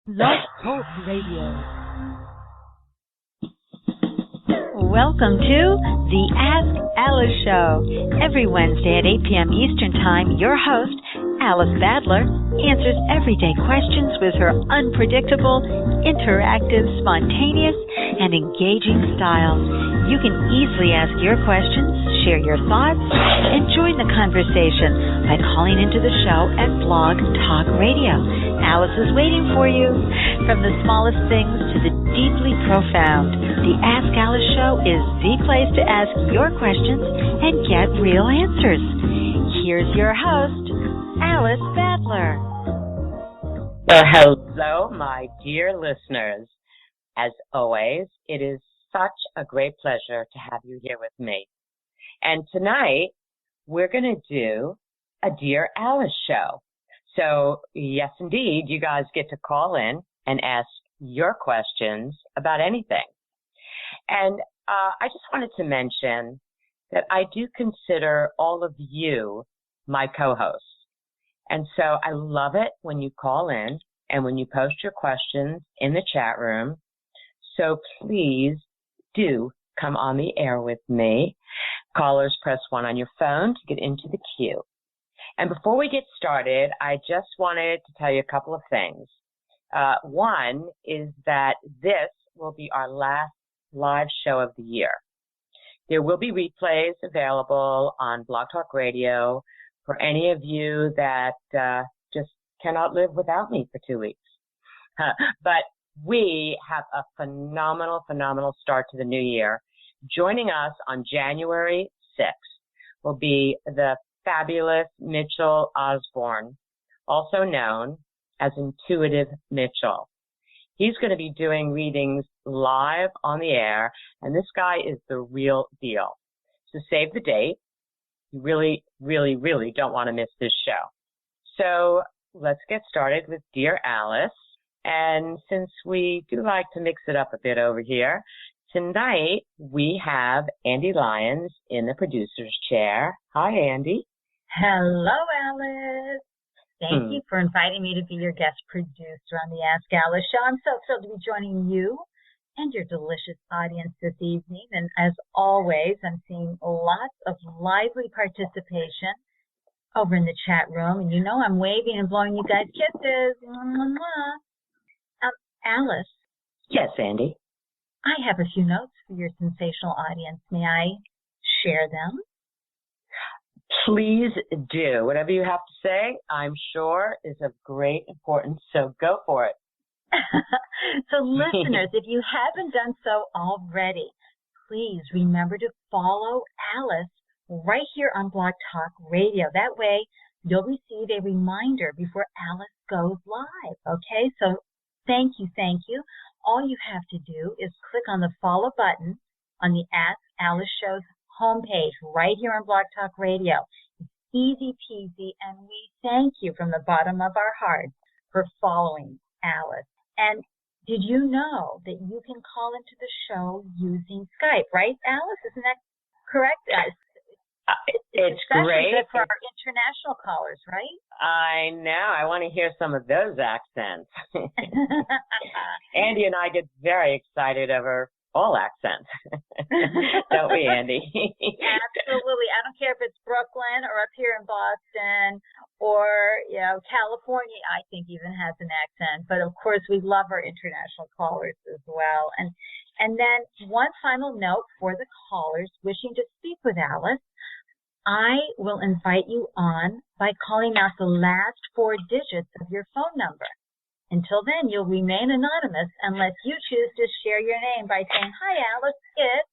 Love Talk Radio. Welcome to the Ask Alice Show. Every Wednesday at 8 p.m. Eastern Time, your host, Alice Badler, answers everyday questions with her unpredictable, interactive, spontaneous, and engaging style. You can easily ask your questions, share your thoughts, and join the conversation by calling into the show at Blog Talk Radio. Alice is waiting for you. From the smallest things to the deeply profound, the Ask Alice Show is the place to ask your questions and get real answers. Here's your host, Alice Badler. Well, hello, my dear listeners. As always, it is such a great pleasure to have you here with me. And tonight, we're going to do a Dear Alice show. So, yes, indeed, you guys get to call in and ask your questions about anything. And I just wanted to mention that I do consider all of you my co-hosts. And so I love it when you call in and when you post your questions in the chat room. So please do come on the air with me. Callers, press 1 on your phone to get into the queue. And before we get started, I just wanted to tell you a couple of things. One is that this will be our last live show of the year. There will be replays available on Blog Talk Radio for any of you that just cannot live without me for 2 weeks. But we have a phenomenal start to the new year. Joining us on January 6th will be the fabulous Mitchell Osborne, also known as Intuitive Mitchell. He's going to be doing readings live on the air, and this guy is the real deal. So save the date. You really don't want to miss this show. So let's get started with Dear Alice. And since we do like to mix it up a bit over here, tonight we have Ande Lyons in the producer's chair. Hi, Ande. Hello, Alice. Thank you for inviting me to be your guest producer on the Ask Alice show. I'm so thrilled to be joining you and your delicious audience this evening. And as always, I'm seeing lots of lively participation over in the chat room. And you know I'm waving and blowing you guys kisses. Alice. Yes, Ande. I have a few notes for your sensational audience. May I share them? Please do. Whatever you have to say, I'm sure is of great importance, so go for it. So listeners, if you haven't done so already, please remember to follow Alice right here on Blog Talk Radio. That way, you'll receive a reminder before Alice goes live, okay? So thank you. All you have to do is click on the follow button on the Ask Alice Show's homepage right here on Blog Talk Radio. It's easy peasy, and we thank you from the bottom of our hearts for following Alice. And did you know that you can call into the show using Skype, right, Alice? Isn't that correct? It's great. Good for our international callers, right? I know. I want to hear some of those accents. Ande and I get very excited over all accents. Don't we, Ande? Absolutely. I don't care if it's Brooklyn or up here in Boston or, California, I think even has an accent. But, of course, we love our international callers as well. And then one final note for the callers wishing to speak with Alice. I will invite you on by calling out the last 4 digits of your phone number. Until then, you'll remain anonymous unless you choose to share your name by saying, "Hi, Alice, it's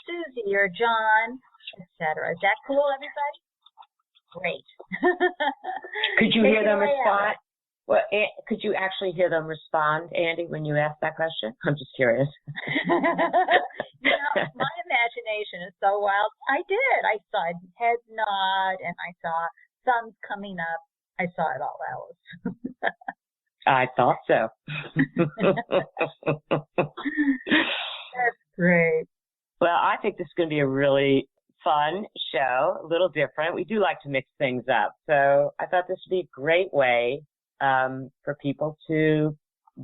Susie or John," etc. Is that cool, everybody? Great. Could you hear them respond? Well, could you actually hear them respond, Ande, when you asked that question? I'm just curious. My imagination is so wild. I did. I saw heads nod, and I saw thumbs coming up. I saw it all, Alice. I thought so. That's great. Well, I think this is going to be a really fun show, a little different. We do like to mix things up. So I thought this would be a great way for people to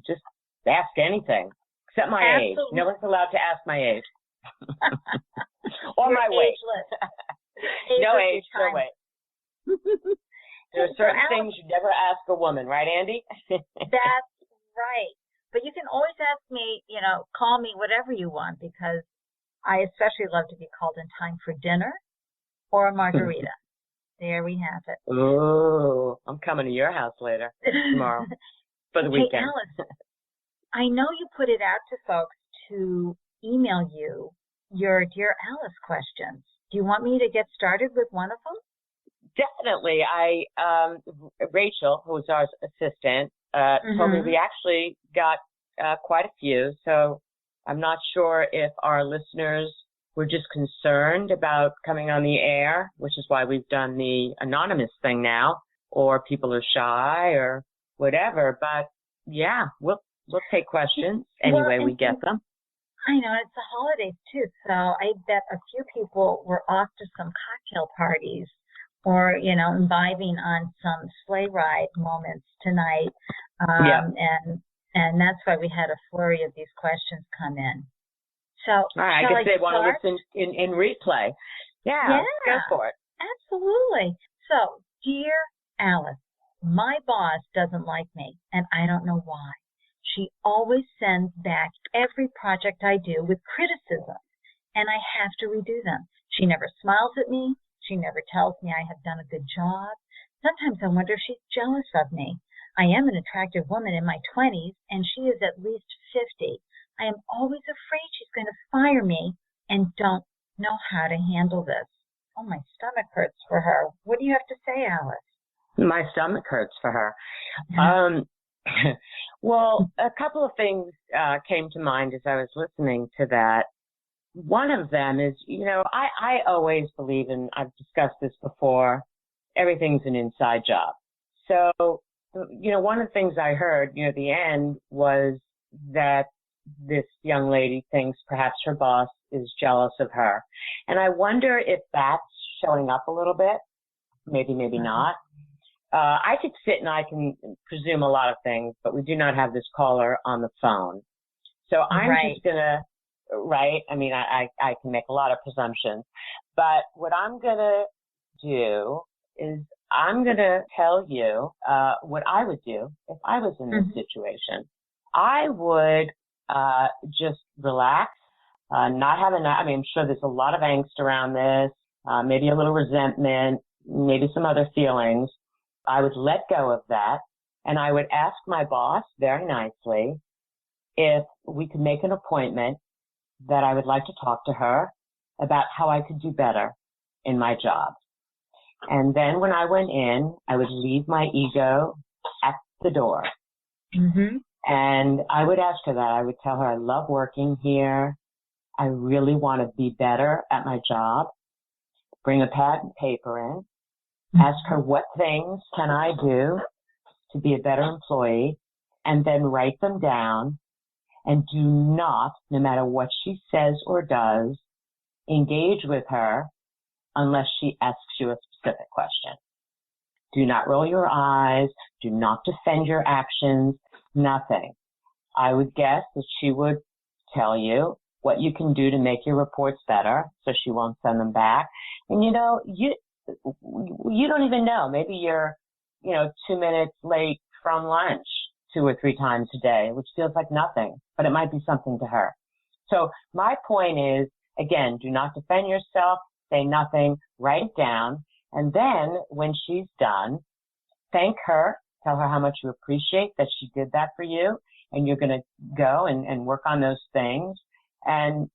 just ask anything, except my age. No one's allowed to ask my age. Or You're my weight. No age, no weight. There are certain things you never ask a woman, right, Andy? That's right. But you can always ask me, call me whatever you want, because I especially love to be called in time for dinner or a margarita. There we have it. Oh, I'm coming to your house later, tomorrow, for the weekend. Hey, Alice, I know you put it out to folks to email you your Dear Alice questions. Do you want me to get started with one of them? Definitely. Rachel, who's our assistant, told me we actually got quite a few, so I'm not sure if our listeners were just concerned about coming on the air, which is why we've done the anonymous thing now, or people are shy or whatever. But yeah, we'll take questions any way we get them. I know, it's the holidays too, so I bet a few people were off to some cocktail parties or, imbibing on some sleigh ride moments tonight. And that's why we had a flurry of these questions come in. So, all right, I guess they want to listen in replay. Yeah, let's go for it. Absolutely. So, Dear Alice, my boss doesn't like me, and I don't know why. She always sends back every project I do with criticism, and I have to redo them. She never smiles at me. She never tells me I have done a good job. Sometimes I wonder if she's jealous of me. I am an attractive woman in my 20s, and she is at least 50. I am always afraid she's going to fire me and don't know how to handle this. Oh, my stomach hurts for her. What do you have to say, Alice? My stomach hurts for her. Well, a couple of things came to mind as I was listening to that. One of them is, I always believe, and I've discussed this before, everything's an inside job. So, one of the things I heard near the end was that this young lady thinks perhaps her boss is jealous of her. And I wonder if that's showing up a little bit. Maybe not. I could sit and I can presume a lot of things, but we do not have this caller on the phone. So I'm just going to, I mean, I can make a lot of presumptions. But what I'm going to do is I'm going to tell you what I would do if I was in this situation. I would just relax, not have I'm sure there's a lot of angst around this, maybe a little resentment, maybe some other feelings. I would let go of that, and I would ask my boss very nicely if we could make an appointment that I would like to talk to her about how I could do better in my job. And then when I went in, I would leave my ego at the door. And I would ask her that. I would tell her I love working here. I really want to be better at my job. Bring a pad and paper in. Ask her what things can I do to be a better employee, and then write them down. And do not, no matter what she says or does, engage with her unless she asks you a specific question. Do not roll your eyes. Do not defend your actions. Nothing. I would guess that she would tell you what you can do to make your reports better so she won't send them back. And you don't even know. Maybe you're, 2 minutes late from lunch 2 or 3 times a day, which feels like nothing, but it might be something to her. So my point is, again, do not defend yourself, say nothing, write it down. And then when she's done, thank her, tell her how much you appreciate that she did that for you. And you're going to go and work on those things. And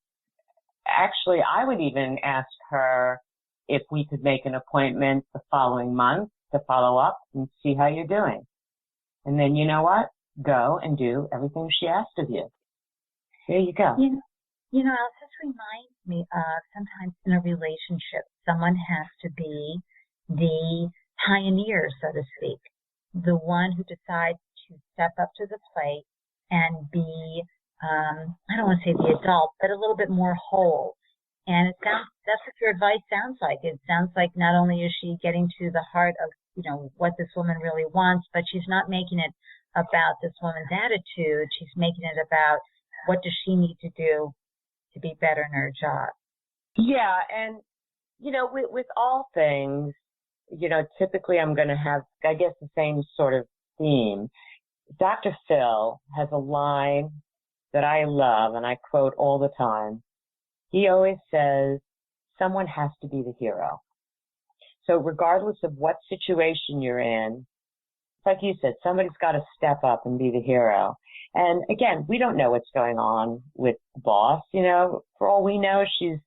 actually, I would even ask her if we could make an appointment the following month to follow up and see how you're doing. And then, you know what? Go and do everything she asked of you. There you go. Alice, this reminds me of sometimes in a relationship, someone has to be the pioneer, so to speak, the one who decides to step up to the plate and be, I don't want to say the adult, but a little bit more whole. And that's what your advice sounds like. It sounds like not only is she getting to the heart of, what this woman really wants, but she's not making it about this woman's attitude. She's making it about what does she need to do to be better in her job. Yeah, and, with all things, typically I'm going to have, I guess, the same sort of theme. Dr. Phil has a line that I love, and I quote all the time. He always says, someone has to be the hero. So regardless of what situation you're in, like you said, somebody's got to step up and be the hero. And again, we don't know what's going on with the boss. For all we know, she's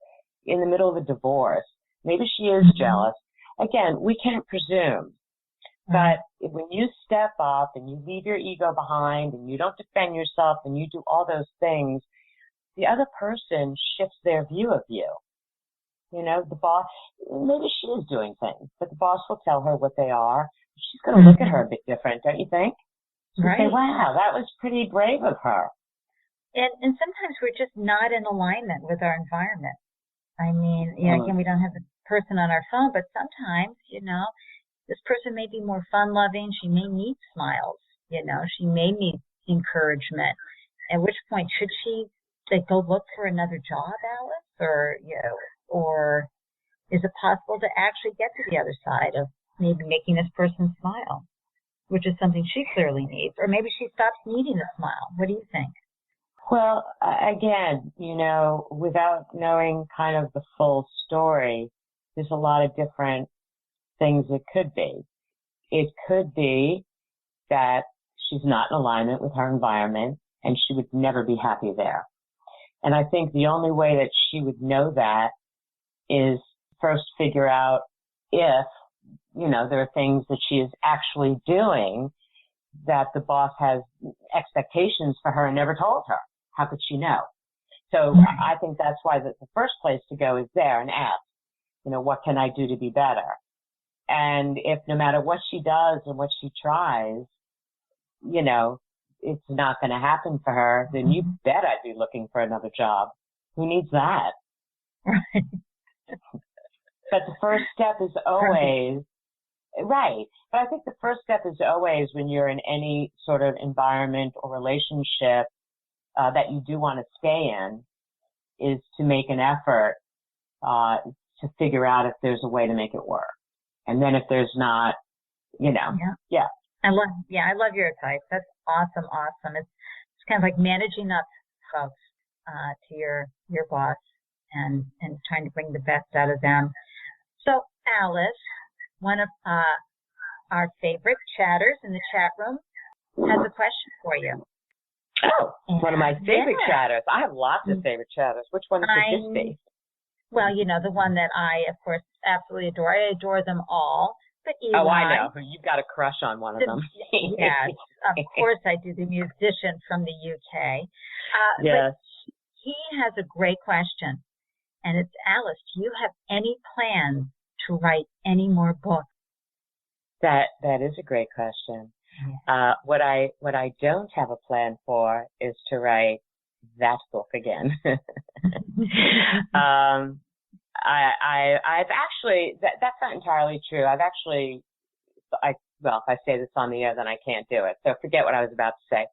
in the middle of a divorce. Maybe she is jealous. Again, we can't presume. But when you step up and you leave your ego behind and you don't defend yourself and you do all those things, the other person shifts their view of you. The boss, maybe she is doing things, but the boss will tell her what they are. She's going to look at her a bit different, don't you think? She'll say, wow, that was pretty brave of her. And sometimes we're just not in alignment with our environment. I mean, again, we don't have the person on our phone, but sometimes, this person may be more fun-loving. She may need smiles. She may need encouragement. At which point, should she go look for another job, Alice? Or is it possible to actually get to the other side of maybe making this person smile, which is something she clearly needs? Or maybe she stops needing a smile. What do you think? Well, again, without knowing kind of the full story, there's a lot of different things it could be. It could be that she's not in alignment with her environment and she would never be happy there. And I think the only way that she would know that is first figure out if, there are things that she is actually doing that the boss has expectations for her and never told her. How could she know? So I think that's why the first place to go is there and ask, what can I do to be better? And if no matter what she does and what she tries, it's not going to happen for her, then you bet I'd be looking for another job. Who needs that? Right. But the first step is always, right. But I think the first step is always when you're in any sort of environment or relationship that you do want to stay in, is to make an effort to figure out if there's a way to make it work. And then if there's not, yeah. I love your advice. That's awesome. It's kind of like managing up folks to your boss and trying to bring the best out of them. So Alice, one of our favorite chatters in the chat room, has a question for you. Oh, one of my favorite chatters. I have lots of favorite chatters. Which one should this be? Well, the one that I, of course, absolutely adore. I adore them all. But Eli, I know. You've got a crush on one of them. Yes, of course I do. The musician from the UK. Yes. But he has a great question. And it's, Alice, do you have any plans to write any more books? That is a great question. Yeah. What I don't have a plan for is to write that book again. I've actually, that's not entirely true. Well, if I say this on the air, then I can't do it. So forget what I was about to say.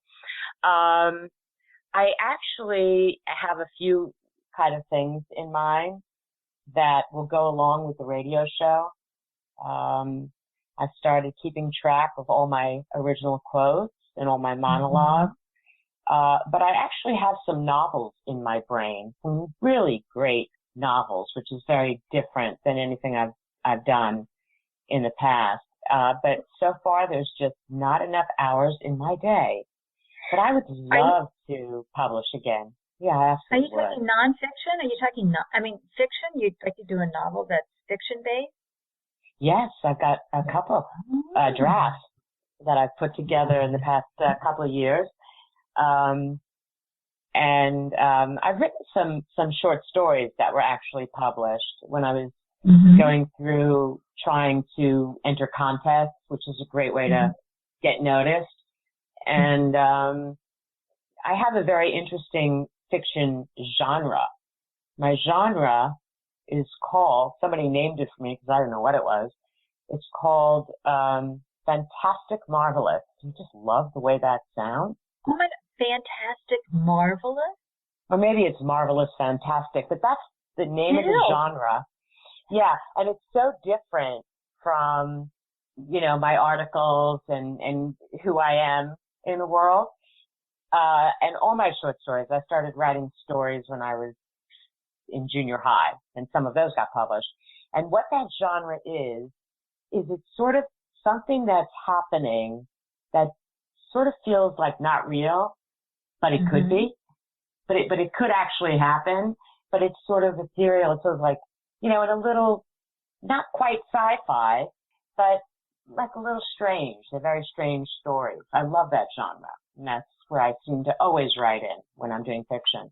I actually have a few kind of things in mind that will go along with the radio show. I've started keeping track of all my original quotes and all my monologues. But I actually have some novels in my brain, some really great novels, which is very different than anything I've done in the past. But so far, there's just not enough hours in my day. But I would love to publish again. Yeah, I absolutely would. Are you talking nonfiction? Are you talking, fiction? You'd like to do a novel that's fiction-based? Yes, I've got a couple of drafts that I've put together in the past couple of years. And I've written some short stories that were actually published when I was going through trying to enter contests, which is a great way to get noticed. And I have a very interesting fiction genre. My genre is called, somebody named it for me because I don't know what it was. It's called fantastic, marvelous. You just love the way that sounds. Oh my God, fantastic, marvelous? Or maybe it's marvelous, fantastic, but that's the name of the genre. Yeah, and it's so different from, my articles and who I am in the world. And all my short stories, I started writing stories when I was in junior high, and some of those got published. And what that genre is it's sort of something that's happening that sort of feels like not real, but it could be. But it could actually happen, but it's sort of ethereal. It's sort of like, in a little, not quite sci-fi, but like a little strange. They're very strange stories. I love that genre, and that's where I seem to always write in when I'm doing fiction.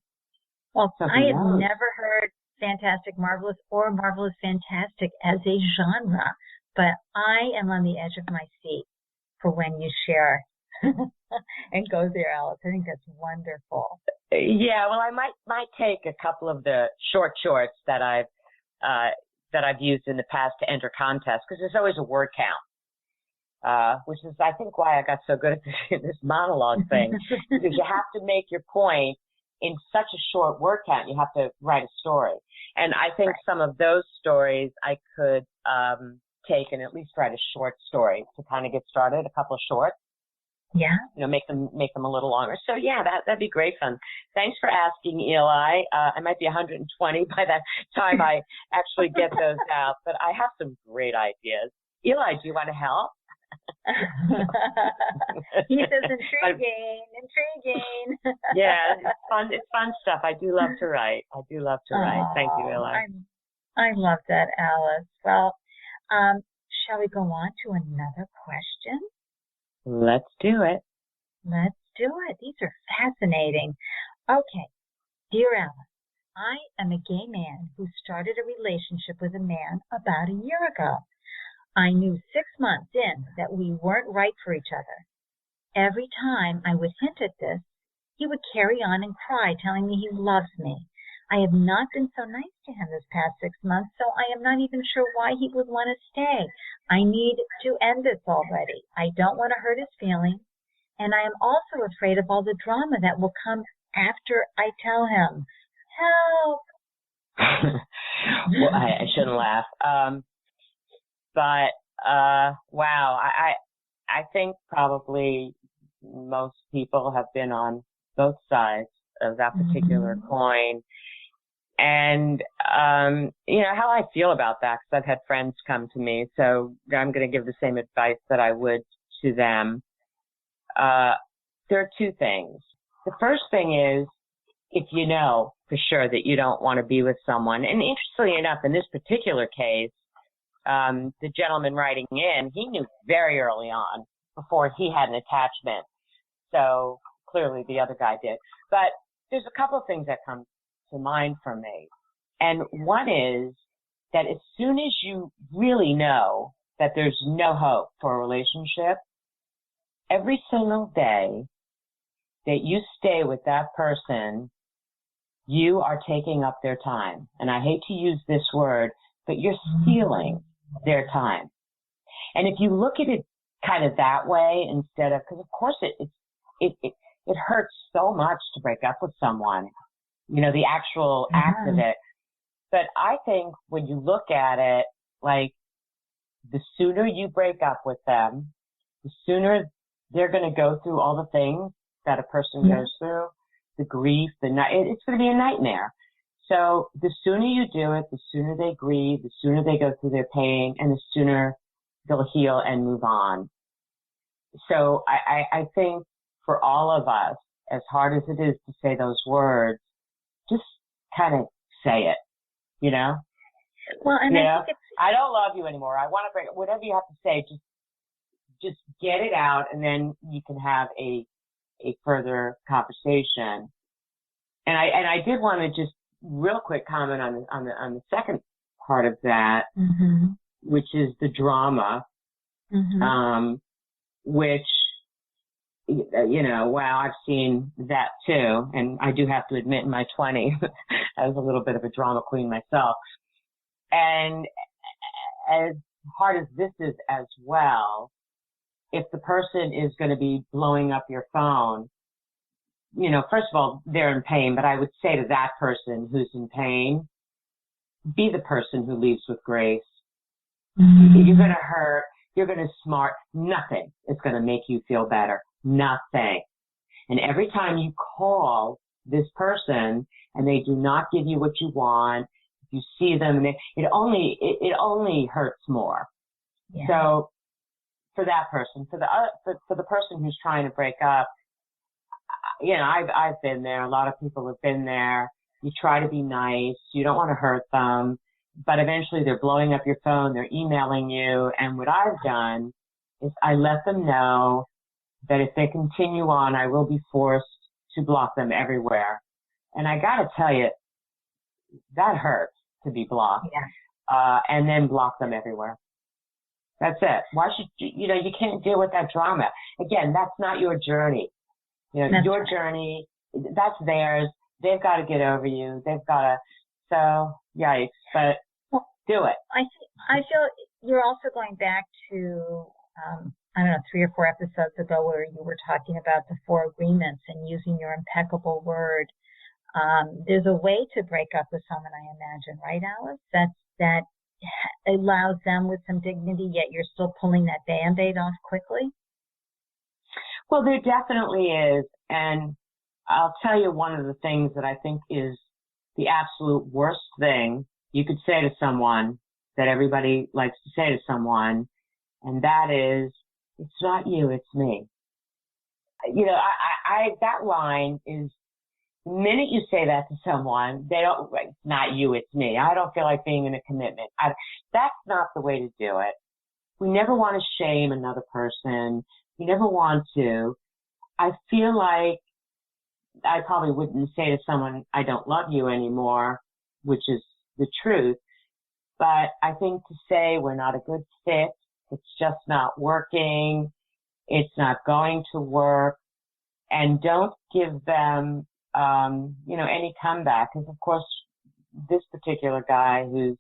Well, so I have never heard fantastic, marvelous, or marvelous, fantastic as a genre, but I am on the edge of my seat for when you share and go there, Alice. I think that's wonderful. Yeah, well, I might take a couple of the shorts that I've used in the past to enter contests, because there's always a word count, which is, I think, why I got so good at this monologue thing, because you have to make your point in such a short word count. You have to write a story, and I think some of those stories I could take and at least write a short story to kind of get started, a couple of shorts. Yeah. Make them a little longer. So yeah, that'd be great fun. Thanks for asking, Eli. I might be 120 by that time I actually get those out, but I have some great ideas. Eli, do you want to help? He says intriguing. Yeah, it's fun stuff. I do love to write. Thank you, Eli. I love that, Alice. Well, shall we go on to another question? Let's do it. These are fascinating. Okay. Dear Alice, I am a gay man who started a relationship with a man about a year ago. I knew 6 months in that we weren't right for each other. Every time I would hint at this, he would carry on and cry, telling me he loves me. I have not been so nice to him this past 6 months, so I am not even sure why he would want to stay. I need to end this already. I don't want to hurt his feelings, and I am also afraid of all the drama that will come after I tell him. Help! Well, I shouldn't laugh. But wow, I think probably most people have been on both sides of that particular coin. And, how I feel about that, because I've had friends come to me, so I'm going to give the same advice that I would to them. There are two things. The first thing is, if you know for sure that you don't want to be with someone, and interestingly enough, in this particular case, the gentleman writing in, he knew very early on, before he had an attachment. So clearly the other guy did. But there's a couple of things that come to mind for me. And one is that as soon as you really know that there's no hope for a relationship, every single day that you stay with that person, you are taking up their time. And I hate to use this word, but you're stealing their time. And if you look at it kind of that way, instead of, because of course it hurts so much to break up with someone, the actual act of it. But I think when you look at it, like, the sooner you break up with them, the sooner they're going to go through all the things that a person goes through, the grief, it's going to be a nightmare. So the sooner you do it, the sooner they grieve, the sooner they go through their pain, and the sooner they'll heal and move on. So I think for all of us, as hard as it is to say those words, just kind of say it, Well, and I think I don't love you anymore. I want to break, whatever you have to say, just get it out, and then you can have a further conversation. And I did want to just real quick comment on the second part of that, which is the drama, which, wow, I've seen that too. And I do have to admit, in my 20s, I was a little bit of a drama queen myself. And as hard as this is as well, if the person is going to be blowing up your phone, first of all, they're in pain, but I would say to that person who's in pain, be the person who leaves with grace. Mm-hmm. You're going to hurt. You're going to smart. Nothing is going to make you feel better. Nothing. And every time you call this person and they do not give you what you want, you see them, and it only hurts more. Yeah. So for that person, for the person who's trying to break up, I've been there. A lot of people have been there. You try to be nice. You don't want to hurt them, but eventually they're blowing up your phone. They're emailing you, and what I've done is I let them know that if they continue on, I will be forced to block them everywhere. And I got to tell you, that hurts to be blocked. Yeah. And then block them everywhere. That's it. Why should you can't deal with that drama. Again, that's not your journey. Your journey, that's theirs. They've got to get over you. They've got to, so yikes, but do it. I feel you're also going back to, 3 or 4 episodes ago where you were talking about the 4 agreements and using your impeccable word. There's a way to break up with someone, I imagine, right, Alice? That allows them with some dignity, yet you're still pulling that Band-Aid off quickly? Well, there definitely is. And I'll tell you one of the things that I think is the absolute worst thing you could say to someone, that everybody likes to say to someone, and that is, it's not you, it's me. That line is, the minute you say that to someone, they don't, it's not you, it's me. I don't feel like being in a commitment. That's not the way to do it. We never want to shame another person. We never want to. I feel like I probably wouldn't say to someone, I don't love you anymore, which is the truth. But I think to say we're not a good fit, it's just not working, it's not going to work, and don't give them, any comeback. Because, of course, this particular guy who's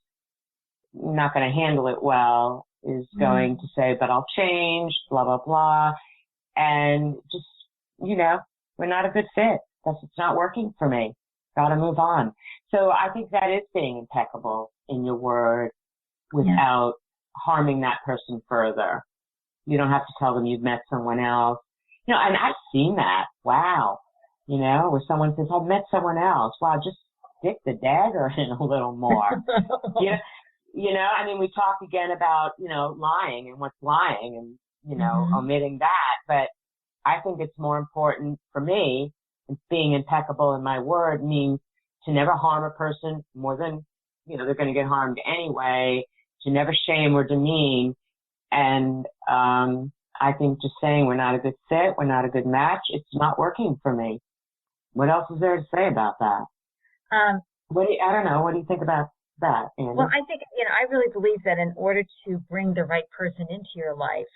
not going to handle it well is going to say, but I'll change, blah, blah, blah. And just, we're not a good fit. It's not working for me. Got to move on. So I think that is being impeccable in your word without harming that person further. You don't have to tell them you've met someone else. And I've seen that. Wow. Where someone says, I've met someone else. Wow, just stick the dagger in a little more. We talked again about, lying and what's lying and, omitting that. But I think it's more important for me, and being impeccable in my word means to never harm a person more than, they're going to get harmed anyway, to never shame or demean. And I think just saying we're not a good fit, we're not a good match, it's not working for me. What else is there to say about that? I don't know. What do you think about that, Ande? Well, I think, I really believe that in order to bring the right person into your life,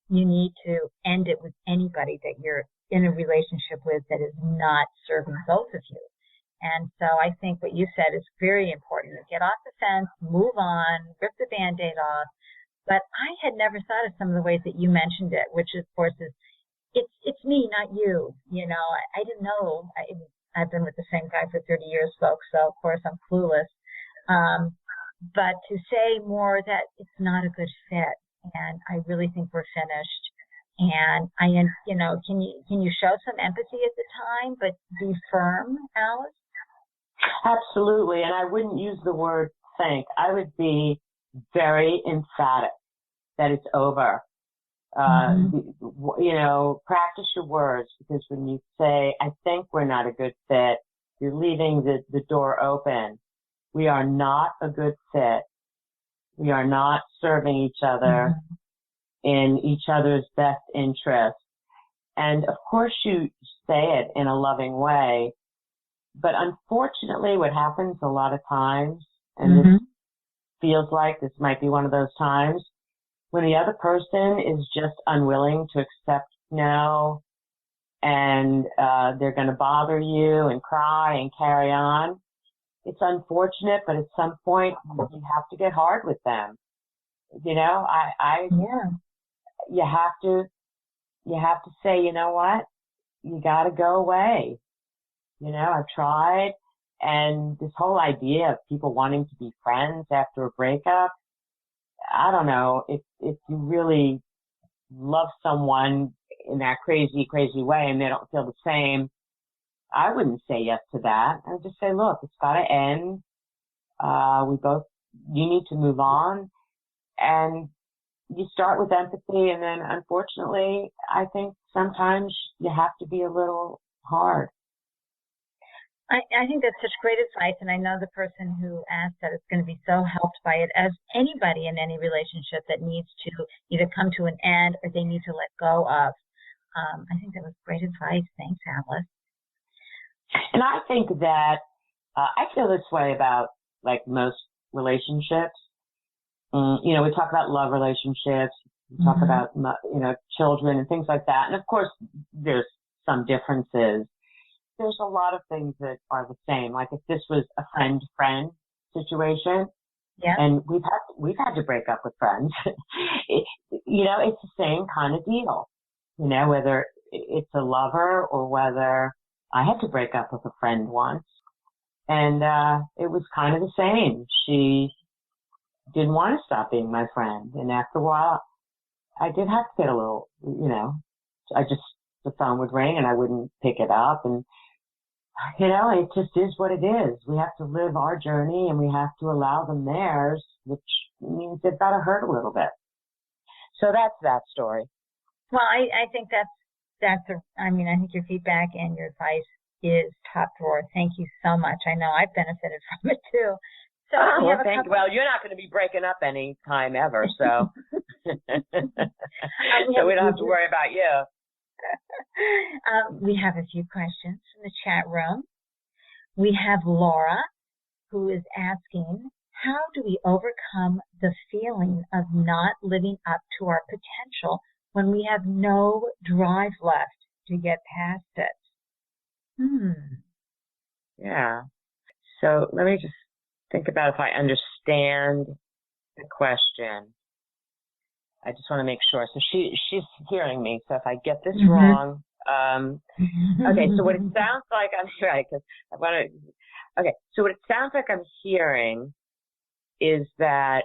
you need to end it with anybody that you're in a relationship with that is not serving both of you. And so I think what you said is very important. Get off the fence, move on, rip the Band-Aid off. But I had never thought of some of the ways that you mentioned it, which of course is, it's me, not you. I didn't know. I've been with the same guy for 30 years, folks, so of course I'm clueless. But to say more that it's not a good fit, and I really think we're finished. And can you show some empathy at the time, but be firm, Alice? Absolutely. And I wouldn't use the word think. I would be very emphatic that it's over. Practice your words, because when you say, I think we're not a good fit, you're leaving the door open. We are not a good fit. We are not serving each other in each other's best interest. And of course you say it in a loving way, but unfortunately what happens a lot of times, and this feels like this might be one of those times, when the other person is just unwilling to accept no, and they're going to bother you and cry and carry on. It's unfortunate, but at some point you have to get hard with them. You have to you have to say, you know what? You got to go away. I've tried. And this whole idea of people wanting to be friends after a breakup, I don't know, if you really love someone in that crazy, crazy way and they don't feel the same, I wouldn't say yes to that. I would just say, look, it's got to end. You need to move on. And you start with empathy, and then unfortunately, I think sometimes you have to be a little hard. I think that's such great advice, and I know the person who asked that is going to be so helped by it, as anybody in any relationship that needs to either come to an end or they need to let go of. I think that was great advice. Thanks, Alice. And I think that I feel this way about like most relationships. We talk about love relationships, we talk about, children and things like that. And of course, there's some differences. There's a lot of things that are the same. Like if this was a friend-friend situation, yeah, and we've had to break up with friends, it's the same kind of deal. Whether it's a lover or whether I had to break up with a friend once. And it was kind of the same. She didn't want to stop being my friend. And after a while, I did have to get a little, the phone would ring and I wouldn't pick it up. And, it just is what it is. We have to live our journey and we have to allow them theirs, which means they've got to hurt a little bit. So that's that story. Well, I think I think your feedback and your advice is top drawer. Thank you so much. I know I've benefited from it too. So well, you're not going to be breaking up any time ever, so so we don't have to worry about you. We have a few questions from the chat room. We have Laura, who is asking, how do we overcome the feeling of not living up to our potential when we have no drive left to get past it? Yeah. So let me just think about if I understand the question. I just want to make sure. So she's hearing me. So if I get this wrong, okay. So what it sounds like I'm right because I want to. Okay. So what it sounds like I'm hearing is that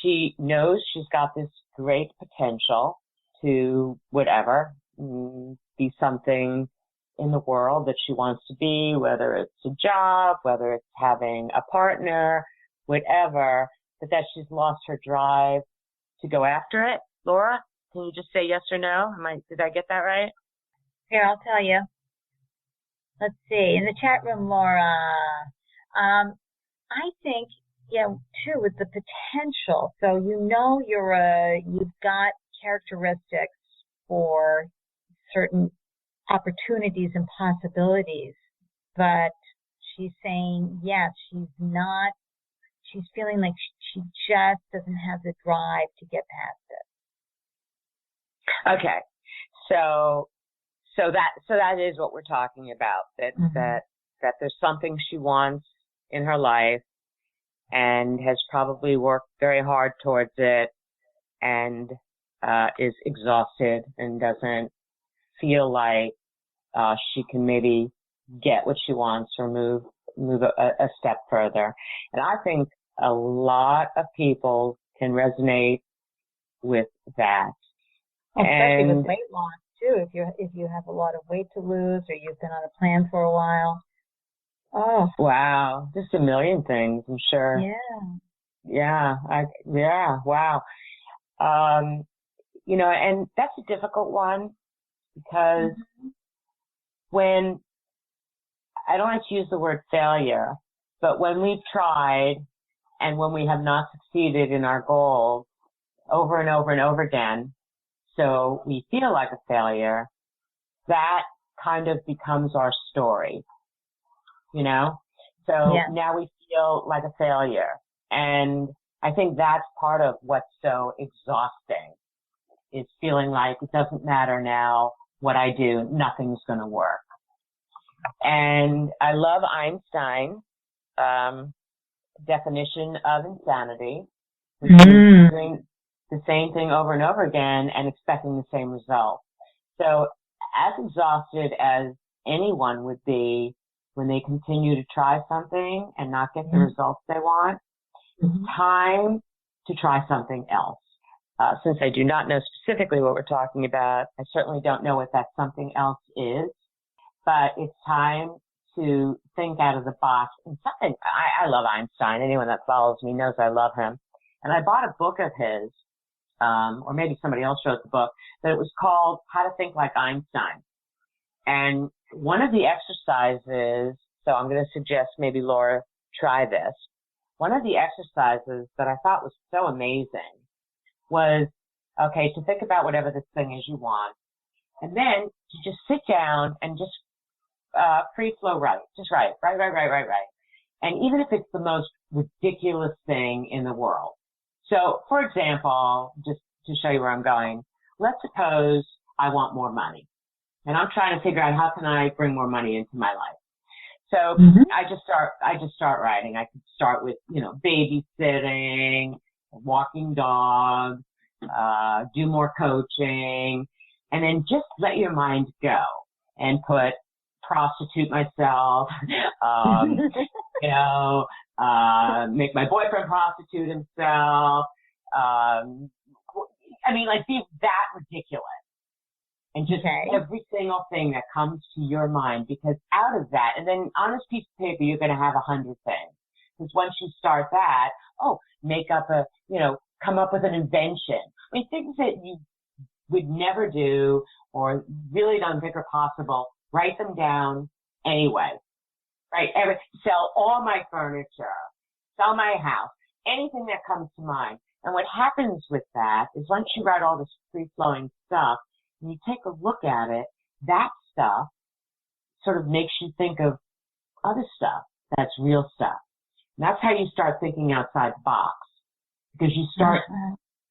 she knows she's got this great potential to whatever, be something in the world that she wants to be, whether it's a job, whether it's having a partner, whatever, but that she's lost her drive to go after it. Laura, can you just say yes or no? Did I get that right? Here, I'll tell you. Let's see. In the chat room, Laura, I think, too, with the potential. So you've got characteristics for certain opportunities and possibilities, but she's saying, yes, she's feeling like she just doesn't have the drive to get past it. Okay. So that is what we're talking about, that there's something she wants in her life and has probably worked very hard towards it and is exhausted and doesn't feel like she can maybe get what she wants or move a step further. And I think a lot of people can resonate with that. Especially with weight loss too. If you have a lot of weight to lose or you've been on a plan for a while. Oh. Wow. Just a million things, I'm sure. Yeah. Yeah. Wow. And that's a difficult one because when, I don't like to use the word failure, but when we've tried and when we have not succeeded in our goals over and over and over again, so we feel like a failure, that kind of becomes our story, So now we feel like a failure. And I think that's part of what's so exhausting, is feeling like it doesn't matter now what I do, nothing's going to work. And I love Einstein's definition of insanity, which is the same thing over and over again and expecting the same result. So as exhausted as anyone would be when they continue to try something and not get the results they want, it's time to try something else. Since I do not know specifically what we're talking about, I certainly don't know what that something else is, but it's time to think out of the box. And something, I love Einstein. Anyone that follows me knows I love him. And I bought a book of his, or maybe somebody else wrote the book, but it was called How to Think Like Einstein. And one of the exercises, so I'm going to suggest maybe Laura try this. One of the exercises that I thought was so amazing was, okay, to think about whatever this thing is you want, and then to just sit down and just free flow write. Just write. And even if it's the most ridiculous thing in the world. So, for example, just to show you where I'm going, let's suppose I want more money. And I'm trying to figure out how can I bring more money into my life. So I just start writing. I could start with, babysitting, walking dogs, do more coaching, and then just let your mind go and put prostitute myself, make my boyfriend prostitute himself. Be that ridiculous. And just every single thing that comes to your mind, because out of that, and then on this piece of paper, you're going to have 100 things. Because once you start that, come up with an invention. Things that you would never do or really don't think are possible, write them down anyway. Right? Sell all my furniture, sell my house, anything that comes to mind. And what happens with that is once you write all this free-flowing stuff, and you take a look at it, that stuff sort of makes you think of other stuff that's real stuff. And that's how you start thinking outside the box. Because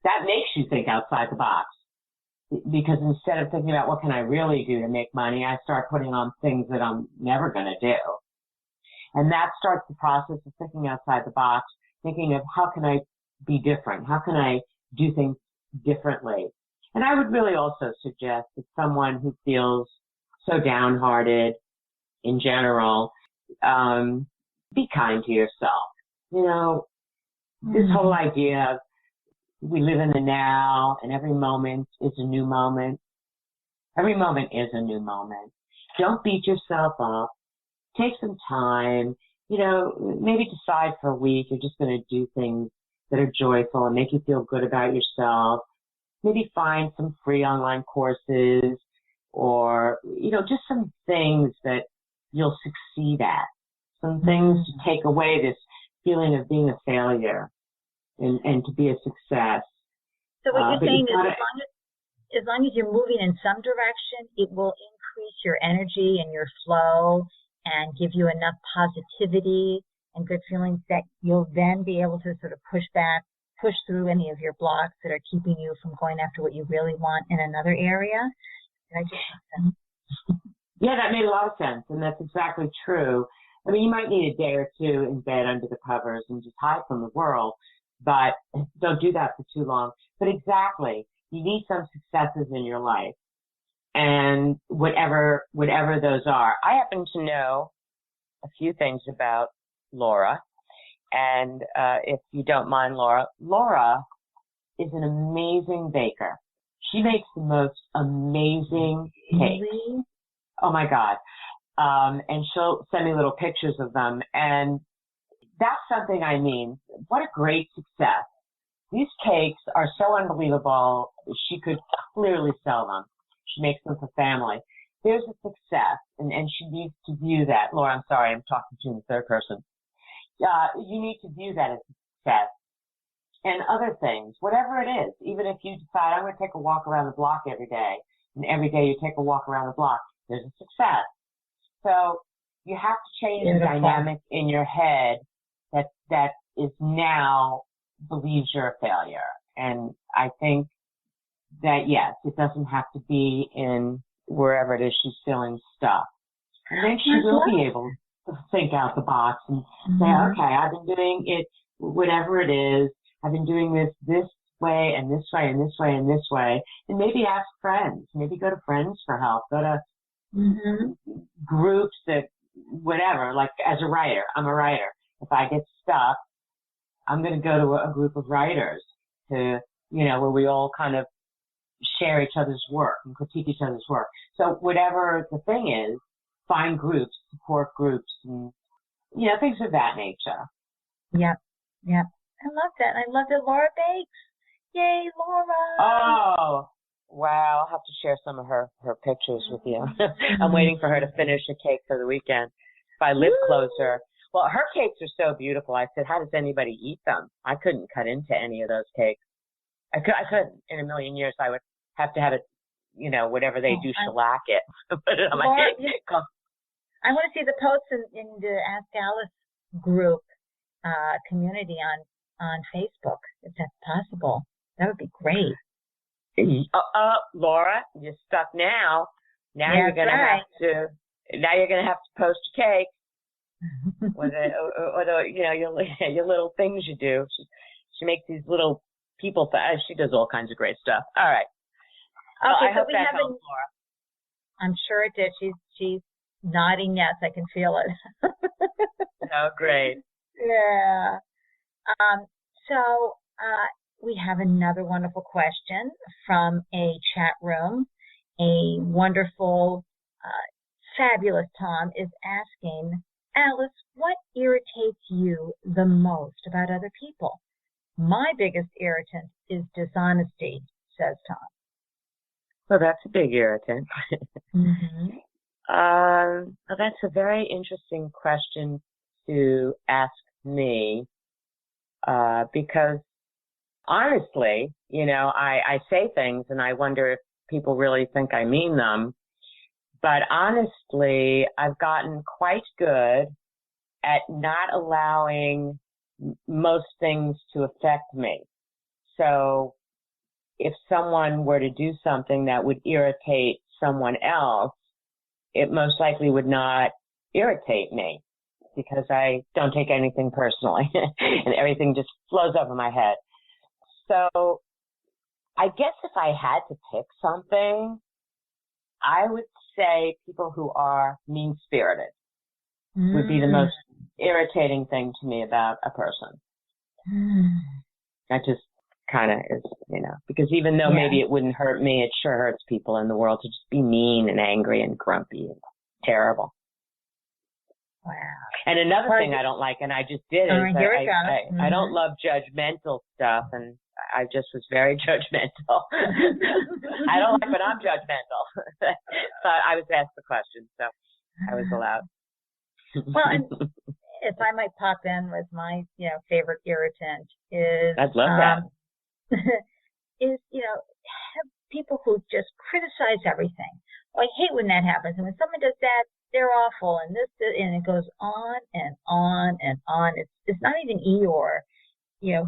that makes you think outside the box. Because instead of thinking about what can I really do to make money, I start putting on things that I'm never going to do. And that starts the process of thinking outside the box, thinking of how can I be different? How can I do things differently? And I would really also suggest that someone who feels so downhearted in general, be kind to yourself. This whole idea of we live in the now and every moment is a new moment. Every moment is a new moment. Don't beat yourself up. Take some time, maybe decide for a week you're just going to do things that are joyful and make you feel good about yourself. Maybe find some free online courses or, just some things that you'll succeed at. Some things to take away this feeling of being a failure and to be a success. So what you're saying is as long as you're moving in some direction, it will increase your energy and your flow and give you enough positivity and good feelings that you'll then be able to sort of push through any of your blocks that are keeping you from going after what you really want in another area. Did I just make sense? Yeah, that made a lot of sense, and that's exactly true. You might need a day or two in bed under the covers and just hide from the world, but don't do that for too long. But exactly, you need some successes in your life, and whatever those are. I happen to know a few things about Laura. And if you don't mind, Laura is an amazing baker. She makes the most amazing cakes. Oh, my God. And she'll send me little pictures of them. And that's something what a great success. These cakes are so unbelievable. She could clearly sell them. She makes them for family. There's a success, and she needs to view that. Laura, I'm sorry, I'm talking to you in the third person. You need to view that as a success. And other things, whatever it is, even if you decide I'm going to take a walk around the block every day, and every day you take a walk around the block, there's a success. So you have to change the dynamic in your head that is now believes you're a failure. And I think that, yes, it doesn't have to be in wherever it is she's feeling stuck. And then she will be able to think out the box and say, okay, I've been doing it, whatever it is. I've been doing this way and this way and this way and this way. And maybe ask friends. Maybe go to friends for help. Go to groups that, whatever, like as a writer, I'm a writer. If I get stuck, I'm going to go to a group of writers to, where we all kind of share each other's work and critique each other's work. So whatever the thing is, find groups, support groups, and, things of that nature. Yep. I love that. I love that. Laura bakes. Yay, Laura. Oh, wow. I'll have to share some of her pictures with you. I'm waiting for her to finish a cake for the weekend. If I live closer. Well, her cakes are so beautiful. I said, how does anybody eat them? I couldn't cut into any of those cakes. I couldn't. In a million years, I would have to have it, whatever they do, shellac it. Put it on my cake. I want to see the posts in the Ask Alice group community on Facebook, if that's possible. That would be great. Laura, you're stuck now. Now you're going to have to post your cake. or your little things you do. She makes these little people. She does all kinds of great stuff. All right. Okay, I hope that helps, Laura. I'm sure it did. She's nodding yes. I can feel it. Oh, great. Yeah. So we have another wonderful question from a chat room. A wonderful, fabulous Tom is asking, Alice, what irritates you the most about other people? My biggest irritant is dishonesty, says Tom. Well, that's a big irritant. Well, that's a very interesting question to ask me, because honestly, I say things and I wonder if people really think I mean them. But honestly, I've gotten quite good at not allowing most things to affect me. So if someone were to do something that would irritate someone else, it most likely would not irritate me because I don't take anything personally and everything just flows over my head. So I guess if I had to pick something, I would say people who are mean-spirited would be the most irritating thing to me about a person. That just kind of is, because even though maybe it wouldn't hurt me, it sure hurts people in the world to just be mean and angry and grumpy and terrible. Wow. And another thing I don't like, and I just did, is I don't love judgmental stuff, and I just was very judgmental. I don't like when I'm judgmental. But I was asked the question, so I was allowed. Well, and if I might pop in with my, favorite irritant is... I'd love that. is, have people who just criticize everything. Oh, I hate when that happens. And when someone does that, they're awful. And and it goes on and on and on. It's not even Eeyore,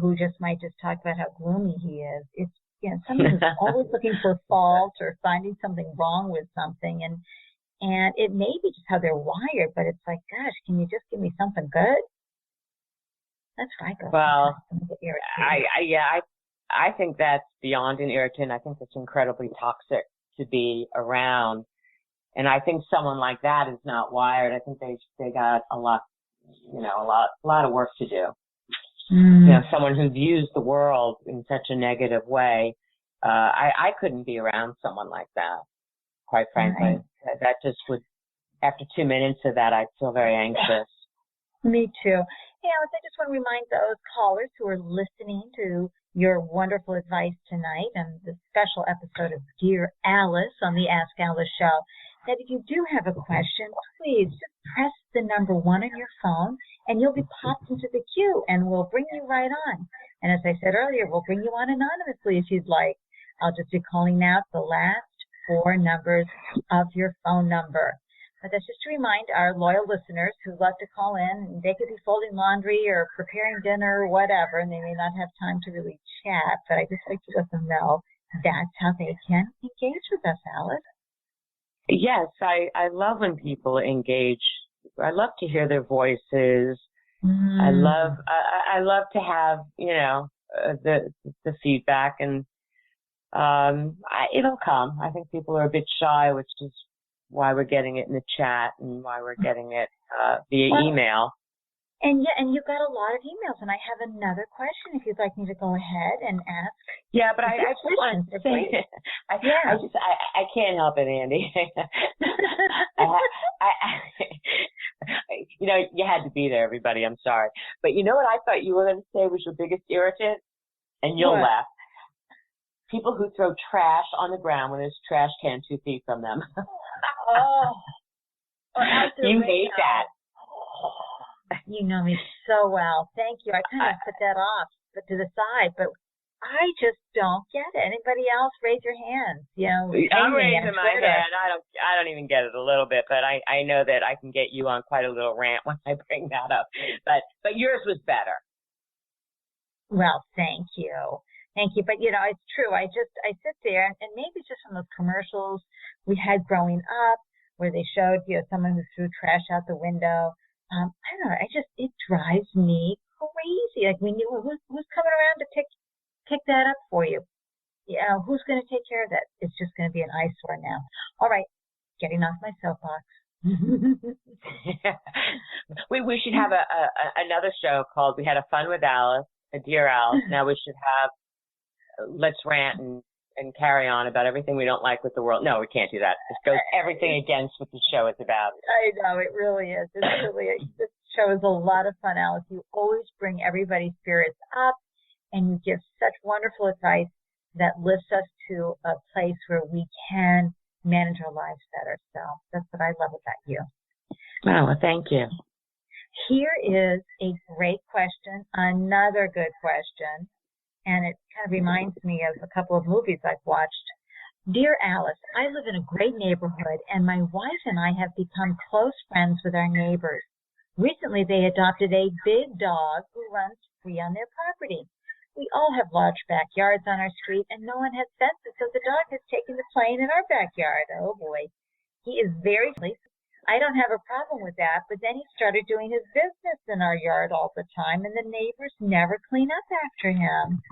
who just might just talk about how gloomy he is. It's, someone who's always looking for fault or finding something wrong with something. And it may be just how they're wired, but it's like, gosh, can you just give me something good? That's where I go. Well, I think that's beyond an irritant. I think it's incredibly toxic to be around. And I think someone like that is not wired. I think they got a lot of work to do. Someone who views the world in such a negative way. I couldn't be around someone like that, quite frankly. Right. That just would, after 2 minutes of that, I'd feel very anxious. Me too. Hey, Alice, I just want to remind those callers who are listening to your wonderful advice tonight on the special episode of Dear Alice on the Ask Alice Show, that if you do have a question, please just press the number 1 on your phone and you'll be popped into the queue and we'll bring you right on. And as I said earlier, we'll bring you on anonymously if you'd like. I'll just be calling out the last 4 numbers of your phone number. But that's just to remind our loyal listeners who love to call in, and they could be folding laundry or preparing dinner or whatever, and they may not have time to really chat, but I just like to let them know that's how they can engage with us, Alice. Yes, I love when people engage. I love to hear their voices. I love to have, the feedback, and it'll come. I think people are a bit shy, which is why we're getting it in the chat and why we're getting it via email. And you got a lot of emails, and I have another question if you'd like me to go ahead and ask. Yeah, but I just want to say, I can't help it, Andy. You had to be there, everybody. I'm sorry. But you know what I thought you were going to say was your biggest irritant? And you'll laugh. People who throw trash on the ground when there's a trash can 2 feet from them. You hate that. You know me so well. Thank you. I kind of put that off to the side, but I just don't get it. Anybody else, raise your hands. I'm raising my hand. I don't even get it a little bit, but I know that I can get you on quite a little rant when I bring that up. But yours was better. Well, thank you. Thank you. But, it's true. I sit there, and maybe just from those commercials we had growing up where they showed, someone who threw trash out the window. I don't know. It drives me crazy. Like, who's coming around to pick that up for you? Who's going to take care of that? It's just going to be an eyesore now. All right. Getting off my soapbox. We should have another show called We Had a Fun with Alice, a Dear Alice. Now we should have Let's Rant and carry on about everything we don't like with the world. No, we can't do that. It goes everything against what the show is about. I know, it really is. This show is a lot of fun, Alice. You always bring everybody's spirits up, and you give such wonderful advice that lifts us to a place where we can manage our lives better. So that's what I love about you. Oh, well, thank you. Here is a great question, another good question. And it kind of reminds me of a couple of movies I've watched. Dear Alice, I live in a great neighborhood, and my wife and I have become close friends with our neighbors. Recently, they adopted a big dog who runs free on their property. We all have large backyards on our street, and no one has fences, so the dog has taken the plane in our backyard. Oh, boy. He is very friendly. I don't have a problem with that, but then he started doing his business in our yard all the time, and the neighbors never clean up after him.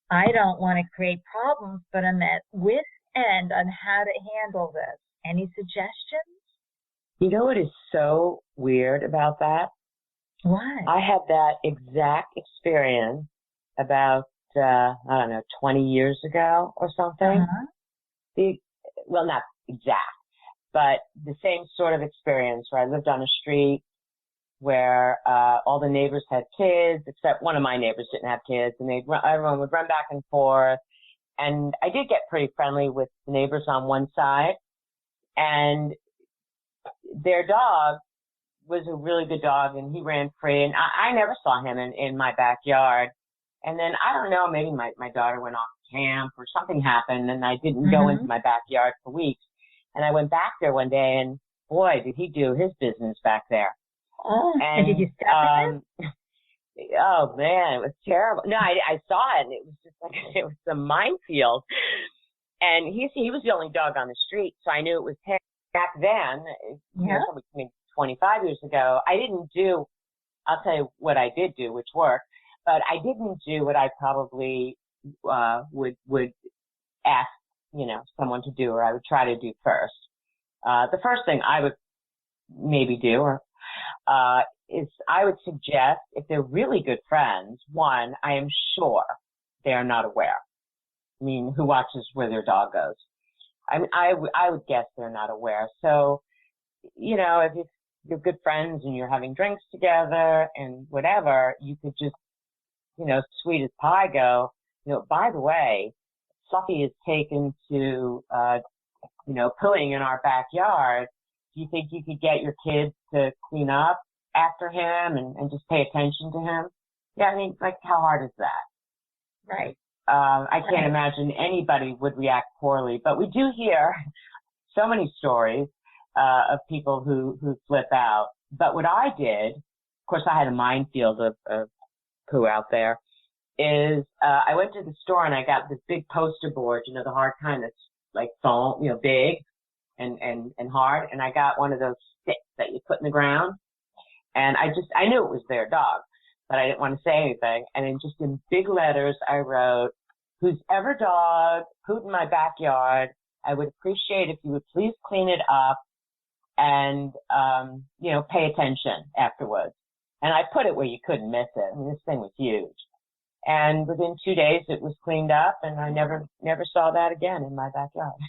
I don't want to create problems, but I'm at wit's end on how to handle this. Any suggestions? You know what is so weird about that? What? I had that exact experience about, 20 years ago or something. Uh-huh. Well, not exact, but the same sort of experience where I lived on a street where all the neighbors had kids, except one of my neighbors didn't have kids, and everyone would run back and forth. And I did get pretty friendly with the neighbors on one side, and their dog was a really good dog, and he ran free, and I never saw him in my backyard. And then, I don't know, maybe my daughter went off camp or something happened, and I didn't go into my backyard for weeks. And I went back there one day, and boy, did he do his business back there. Oh, and did you step in it? Oh, man, it was terrible. No, I saw it, and it was just like, it was a minefield. And he was the only dog on the street, so I knew it was him. Back then, maybe 25 years ago, I'll tell you what I did do, which worked, but I didn't do what I probably would ask, someone to do, or I would try to do first. The first thing I would maybe do is I would suggest, if they're really good friends, one, I am sure they are not aware. I mean, who watches where their dog goes? I mean, I would guess they're not aware. So, if you're good friends and you're having drinks together and whatever, you could just, sweet as pie go, by the way, Fluffy is taken to, pooing in our backyard. Do you think you could get your kids to clean up after him and just pay attention to him? Yeah, I mean, like, how hard is that? Right. I can't imagine anybody would react poorly, but we do hear so many stories of people who flip out. But what I did, of course, I had a minefield of poo out there, is I went to the store and I got this big poster board, the hard kind that's like foam, big and hard, and I got one of those sticks that you put in the ground, and I knew it was their dog, but I didn't want to say anything. And then just in big letters, I wrote, "Whose ever dog pooped in my backyard, I would appreciate if you would please clean it up and, pay attention afterwards." And I put it where you couldn't miss it. I mean, this thing was huge. And within 2 days, it was cleaned up, and I never saw that again in my backyard.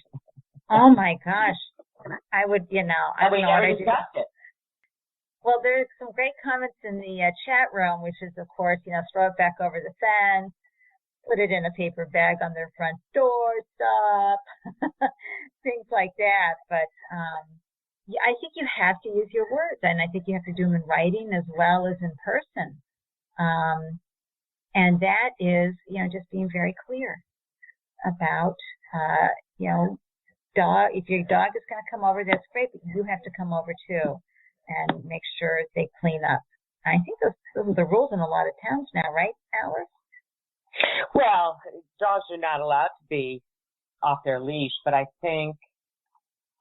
Oh my gosh. I would, I don't know what I do. It. Well, there's some great comments in the chat room, which is, of course, throw it back over the fence, put it in a paper bag on their front doorstep, things like that. But I think you have to use your words, and I think you have to do them in writing as well as in person. And that is, just being very clear about, if your dog is going to come over, that's great, but you have to come over too and make sure they clean up. I think those are the rules in a lot of towns now, right, Alice? Well, dogs are not allowed to be off their leash, but I think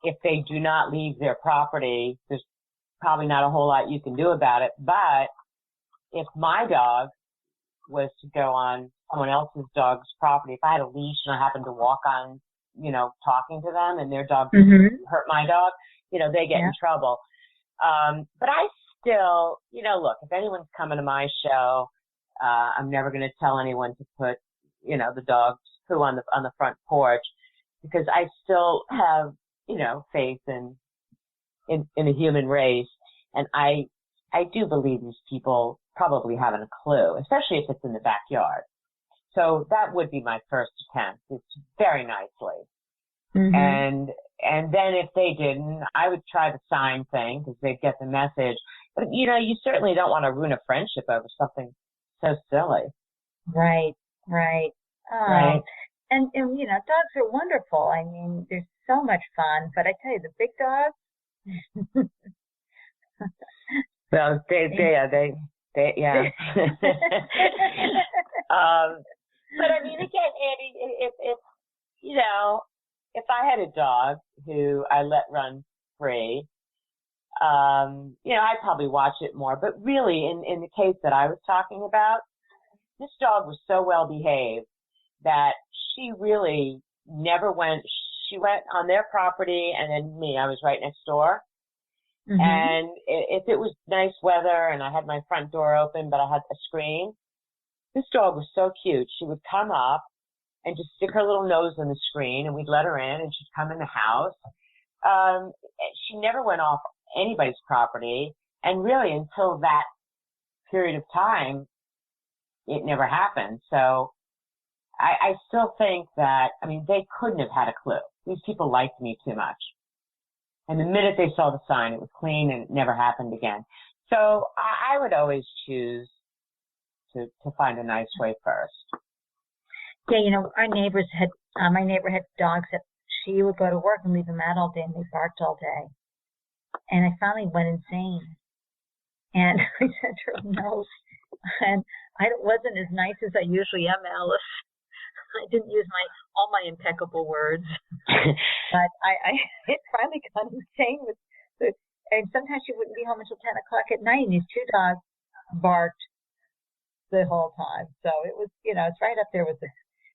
if they do not leave their property, there's probably not a whole lot you can do about it. But if my dog was to go on someone else's dog's property, if I had a leash and I happened to walk on, talking to them and their dog hurt my dog, they get in trouble. But I still, look, if anyone's coming to my show, I'm never going to tell anyone to put, the dog's poo on the front porch, because I still have, faith in the human race. And I do believe these people probably haven't a clue, especially if it's in the backyard. So that would be my first attempt. It's very nicely. And then if they didn't, I would try the sign thing, because they'd get the message. But, you certainly don't want to ruin a friendship over something so silly. Right. Right. And dogs are wonderful. I mean, they're so much fun. But I tell you, the big dogs. Well, they yeah. But I mean, again, Andy, if I had a dog who I let run free, I'd probably watch it more. But really, in the case that I was talking about, this dog was so well behaved that she really never went. She went on their property, and then me. I was right next door. And if it was nice weather and I had my front door open, but I had a screen, this dog was so cute. She would come up and just stick her little nose in the screen, and we'd let her in, and she'd come in the house. She never went off anybody's property, and really until that period of time, it never happened. So I still think that, they couldn't have had a clue. These people liked me too much. And the minute they saw the sign, it was clean and it never happened again. So I would always choose to find a nice way first. Yeah, our neighbors had, my neighbor had dogs that she would go to work and leave them out all day, and they barked all day. And I finally went insane. And I sent her a note. And I wasn't as nice as I usually am, Alice. I didn't use all my impeccable words. But I finally got insane and sometimes she wouldn't be home until 10 o'clock at night, and these two dogs barked the whole time. So it was, it's right up there with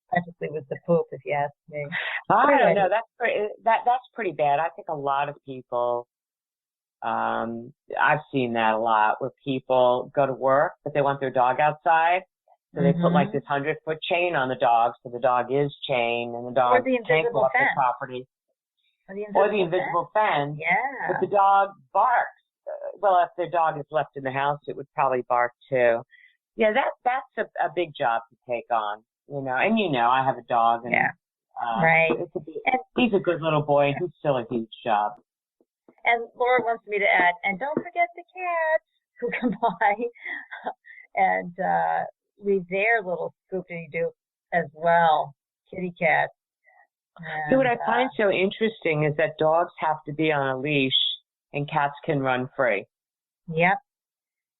practically with the poop, if you ask me. I don't know. That's pretty bad. I think a lot of people, I've seen that a lot, where people go to work, but they want their dog outside. So they put like this 100-foot chain on the dog, so the dog is chained, and the dog can't go off the property. Or the invisible fence. Yeah. But the dog barks. Well, if their dog is left in the house, it would probably bark too. Yeah, that's a big job to take on, And I have a dog, and right. He's a good little boy, and he's still a huge job. And Laura wants me to add, and don't forget the cats who come by and leave their little scoopity-doo as well, kitty cats. And, so what I find so interesting is that dogs have to be on a leash and cats can run free. Yep.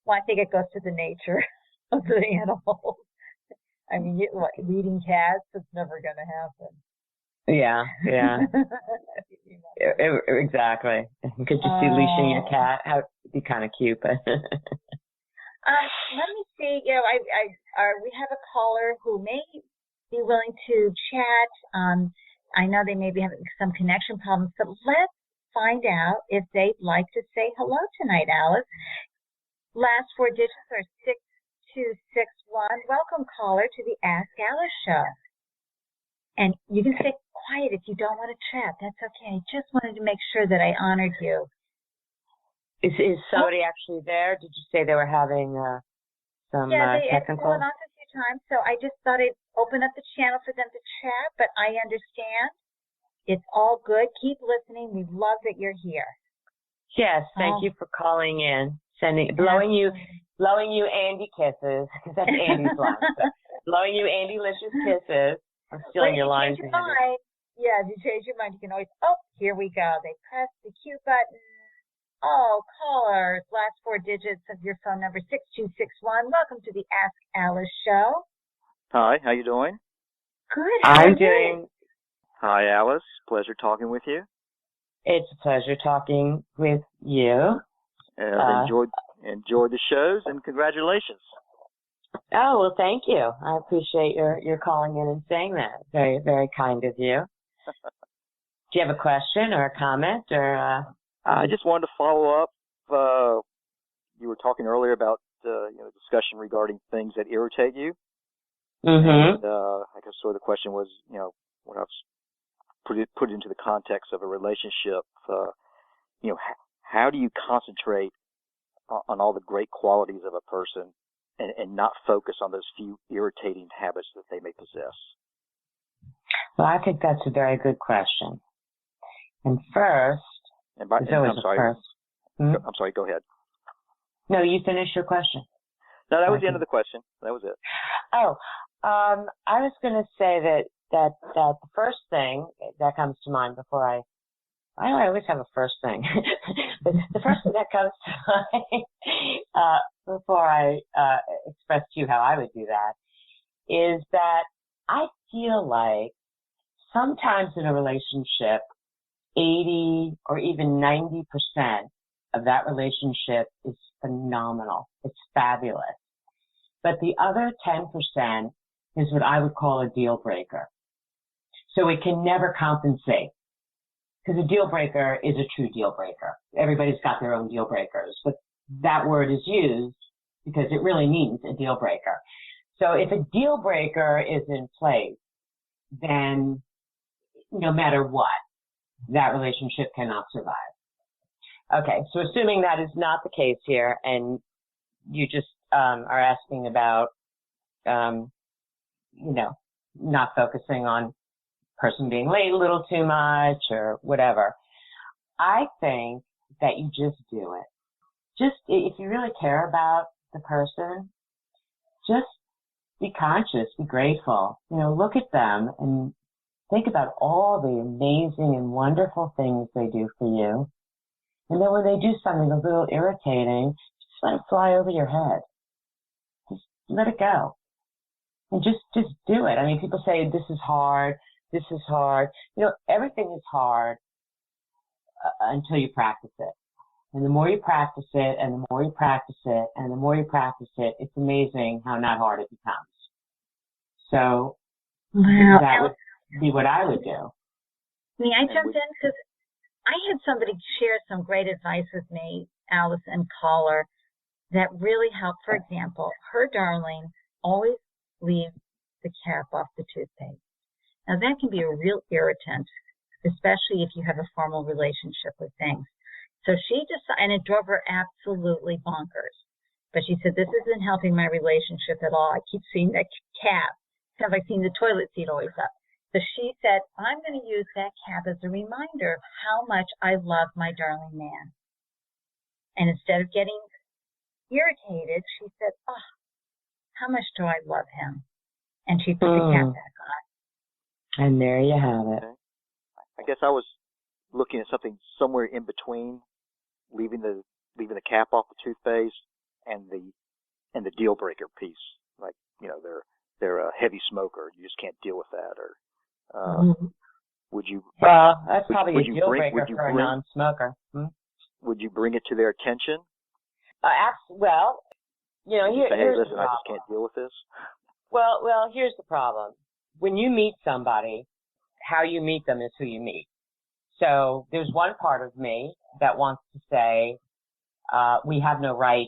Well, I think it goes to the nature of the animals. I mean, leading cats, it's never going to happen. Yeah. Exactly. Could you see leashing your cat? It'd be kind of cute, but... Let me see. We have a caller who may be willing to chat. I know they may be having some connection problems, but let's find out if they'd like to say hello tonight, Alice. Last four digits are 6261. Welcome, caller, to the Ask Alice Show. And you can stay quiet if you don't want to chat. That's okay. I just wanted to make sure that I honored you. Is somebody actually there? Did you say they were having some technical? Yeah, they off a few times, so I just thought I'd open up the channel for them to chat, but I understand. It's all good. Keep listening. We love that you're here. Yes, thank you for calling in, blowing you Ande kisses, because that's Andy's line. So blowing you Andy-licious kisses. I'm stealing your line. Yeah, if you change your mind, you can always, here we go. They press the cue button. Oh, caller, last four digits of your phone number, 6261. Welcome to the Ask Alice Show. Hi, how you doing? Good. I'm doing. Hi, Alice. Pleasure talking with you. It's a pleasure talking with you. Enjoyed the shows, and congratulations. Oh, well, thank you. I appreciate your calling in and saying that. Very, very kind of you. Do you have a question or a comment or? I just wanted to follow up. You were talking earlier about discussion regarding things that irritate you. Mm-hmm. And I guess sort of the question was, when I was put into the context of a relationship, how do you concentrate on all the great qualities of a person and not focus on those few irritating habits that they may possess? Well, I think that's a very good question. And first, I'm sorry. First. I'm sorry. Go ahead. No, you finish your question. No, that was the end of the question. That was it. Oh, I was going to say that the first thing that comes to mind before I always have a first thing. But the first thing that comes to mind before I express to you how I would do that is that I feel like sometimes in a relationship, 80 or even 90% of that relationship is phenomenal. It's fabulous. But the other 10% is what I would call a deal breaker. So it can never compensate. Because a deal breaker is a true deal breaker. Everybody's got their own deal breakers, but that word is used because it really means a deal breaker. So if a deal breaker is in place, then no matter what, that relationship cannot survive. Okay, so assuming that is not the case here, and you just are asking about, not focusing on person being late a little too much or whatever, I think that you just do it. Just if you really care about the person, just be conscious, be grateful. Look at them and think about all the amazing and wonderful things they do for you. And then when they do something a little irritating, just let it fly over your head. Just let it go. And just do it. I mean, people say, this is hard. Everything is hard until you practice it. And the more you practice it, and the more you practice it, and the more you practice it, it's amazing how not hard it becomes. So that would be what I would do. May I jump in? Because I had somebody share some great advice with me, Alice and caller, that really helped. For example, her darling always leaves the cap off the toothpaste. Now, that can be a real irritant, especially if you have a formal relationship with things. So she decided, and it drove her absolutely bonkers. But she said, this isn't helping my relationship at all. I keep seeing that cap. It's kind of like seeing the toilet seat always up. So she said, I'm going to use that cap as a reminder of how much I love my darling man. And instead of getting irritated, she said, how much do I love him? And she put the cap back on. And there you have it. Okay. I guess I was looking at something somewhere in between leaving the cap off the toothpaste and the deal breaker piece. Like, they're a heavy smoker. You just can't deal with that. Or would you? Well, that's probably a deal breaker for a non-smoker. Would you bring it to their attention? Well, Here's hey, listen, the I problem. just can't deal with this. Well, here's the problem. When you meet somebody, how you meet them is who you meet. So there's one part of me that wants to say, we have no right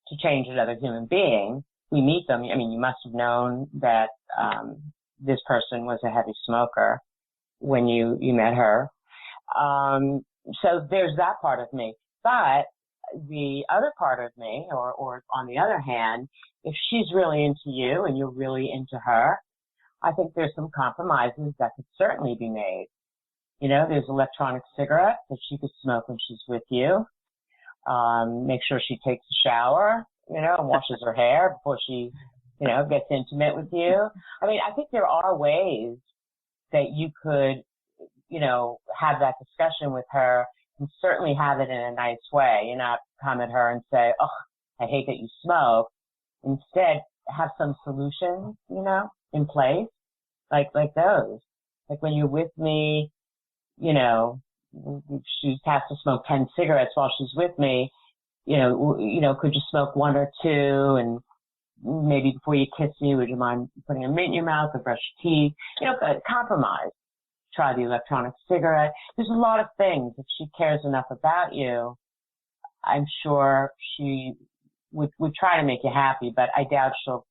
to change another human being. We meet them. I mean, you must have known that this person was a heavy smoker when you met her. So there's that part of me. But the other part of me, or on the other hand, if she's really into you and you're really into her, I think there's some compromises that could certainly be made. There's electronic cigarettes that she could smoke when she's with you. Make sure she takes a shower, and washes her hair before she, gets intimate with you. I mean, I think there are ways that you could, have that discussion with her and certainly have it in a nice way. You not come at her and say, oh, I hate that you smoke. Instead, have some solutions, in place, like those. Like when you're with me, she has to smoke 10 cigarettes while she's with me. Could you smoke one or two? And maybe before you kiss me, would you mind putting a mint in your mouth or brush your teeth? Compromise. Try the electronic cigarette. There's a lot of things. If she cares enough about you, I'm sure she would try to make you happy, but I doubt she'll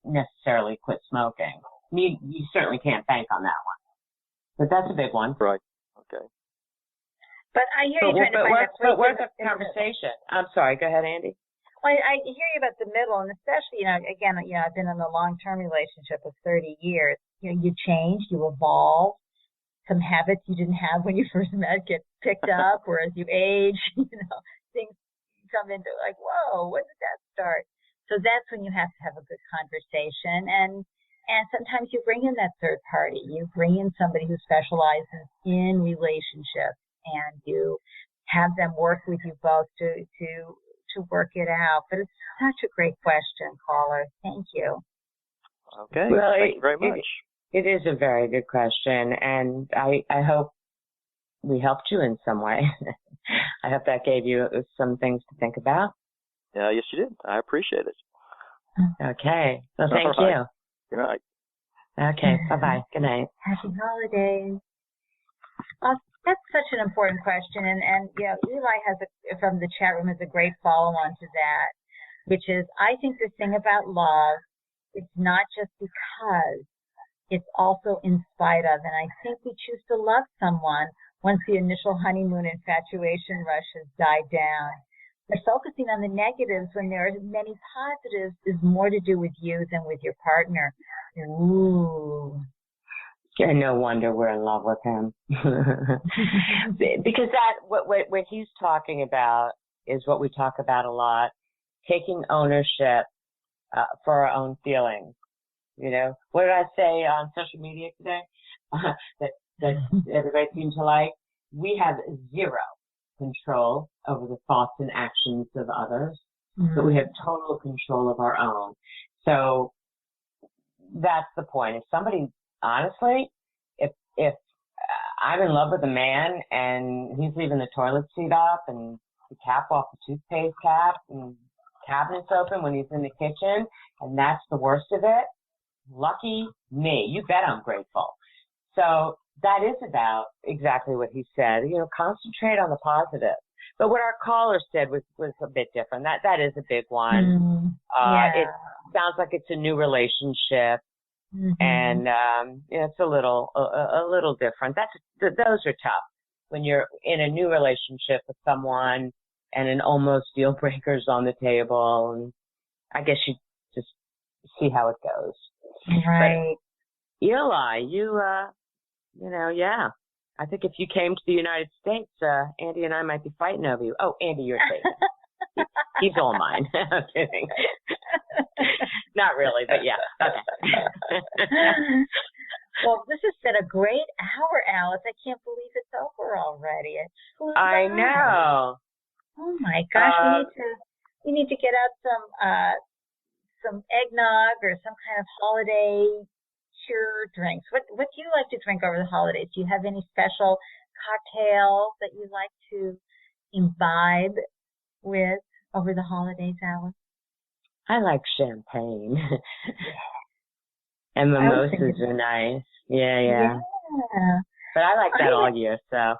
necessarily quit smoking. You certainly can't bank on that one. But that's a big one. Right. Okay. But I hear you trying to find But where's the conversation? I'm sorry. Go ahead, Andy. Well, I hear you about the middle, and especially, again, I've been in a long-term relationship of 30 years. You change, you evolve. Some habits you didn't have when you first met get picked up, or as you age, things come into like, whoa, when did that start? So that's when you have to have a good conversation, and sometimes you bring in that third party. You bring in somebody who specializes in relationships, and you have them work with you both to work it out. But it's such a great question, caller. Thank you. Okay. Well, thank you very much. It is a very good question, and I hope we helped you in some way. I hope that gave you some things to think about. Yes, you did. I appreciate it. Okay. Well, thank right. you. Good night. Okay. Bye-bye. Good night. Happy holidays. That's such an important question, and Eli from the chat room has a great follow-on to that, which is, I think the thing about love, it's not just because, it's also in spite of. And I think we choose to love someone once the initial honeymoon infatuation rush has died down. But focusing on the negatives when there are many positives is more to do with you than with your partner. Ooh. And no wonder we're in love with him. Because what he's talking about is what we talk about a lot, taking ownership for our own feelings. What did I say on social media today? that everybody seems to like? We have zero control over the thoughts and actions of others, but we have total control of our own. So that's the point. If somebody, honestly, if I'm in love with a man and he's leaving the toilet seat up and the cap off the toothpaste cap and cabinets open when he's in the kitchen, and that's the worst of it, lucky me. You bet I'm grateful. So that is about exactly what he said. Concentrate on the positive. But what our caller said was a bit different. That is a big one. It sounds like it's a new relationship, and it's a little different. Those are tough when you're in a new relationship with someone and an almost deal breaker's on the table, and I guess you just see how it goes. Right. But Eli, I think if you came to the United States, Andy and I might be fighting over you. Oh, Andy, you're safe. He's all mine. I'm kidding. Not really, but yeah. Okay. Well, this has been a great hour, Alice. I can't believe it's over already. I know. Oh my gosh, we need to get out some eggnog or some kind of holiday cure drinks. What do you like to drink over the holidays? Do you have any special cocktails that you like to imbibe with over the holidays, Alice? I like champagne. And mimosas are nice. Yeah. But I like that all year, so.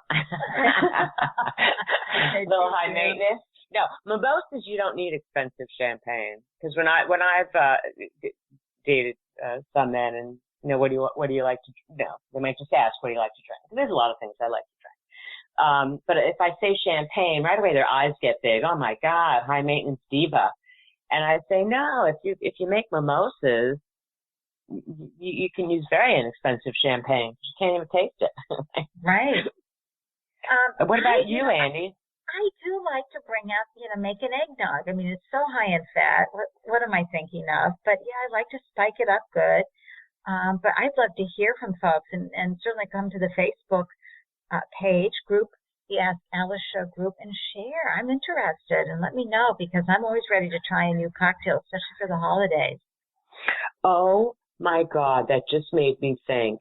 Little high maintenance. No, mimosas, you don't need expensive champagne. Because when I've dated some men, and what do you like to? They might just ask, what do you like to drink? There's a lot of things I like to drink. But if I say champagne, right away their eyes get big. Oh my God, high maintenance diva. And I say no. If you make mimosas, you can use very inexpensive champagne. You can't even taste it. Right. What about you, Andy? I do like to bring up, make an eggnog. I mean, it's so high in fat. What am I thinking of? But yeah, I like to spike it up good. But I'd love to hear from folks and certainly come to the Facebook page group, the Ask Alice Show group, and share. I'm interested, and let me know, because I'm always ready to try a new cocktail, especially for the holidays. Oh my God, that just made me think.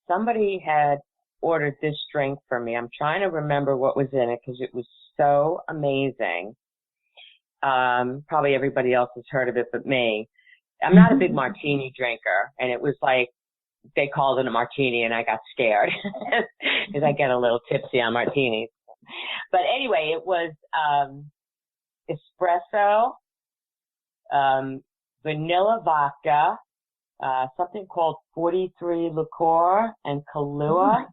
Somebody had ordered this drink for me. I'm trying to remember what was in it because it was so amazing. Probably everybody else has heard of it but me. I'm not a big martini drinker, and it was like they called it a martini, and I got scared because I get a little tipsy on martinis. But anyway, it was espresso, vanilla vodka, something called 43 liqueur, and Kahlua.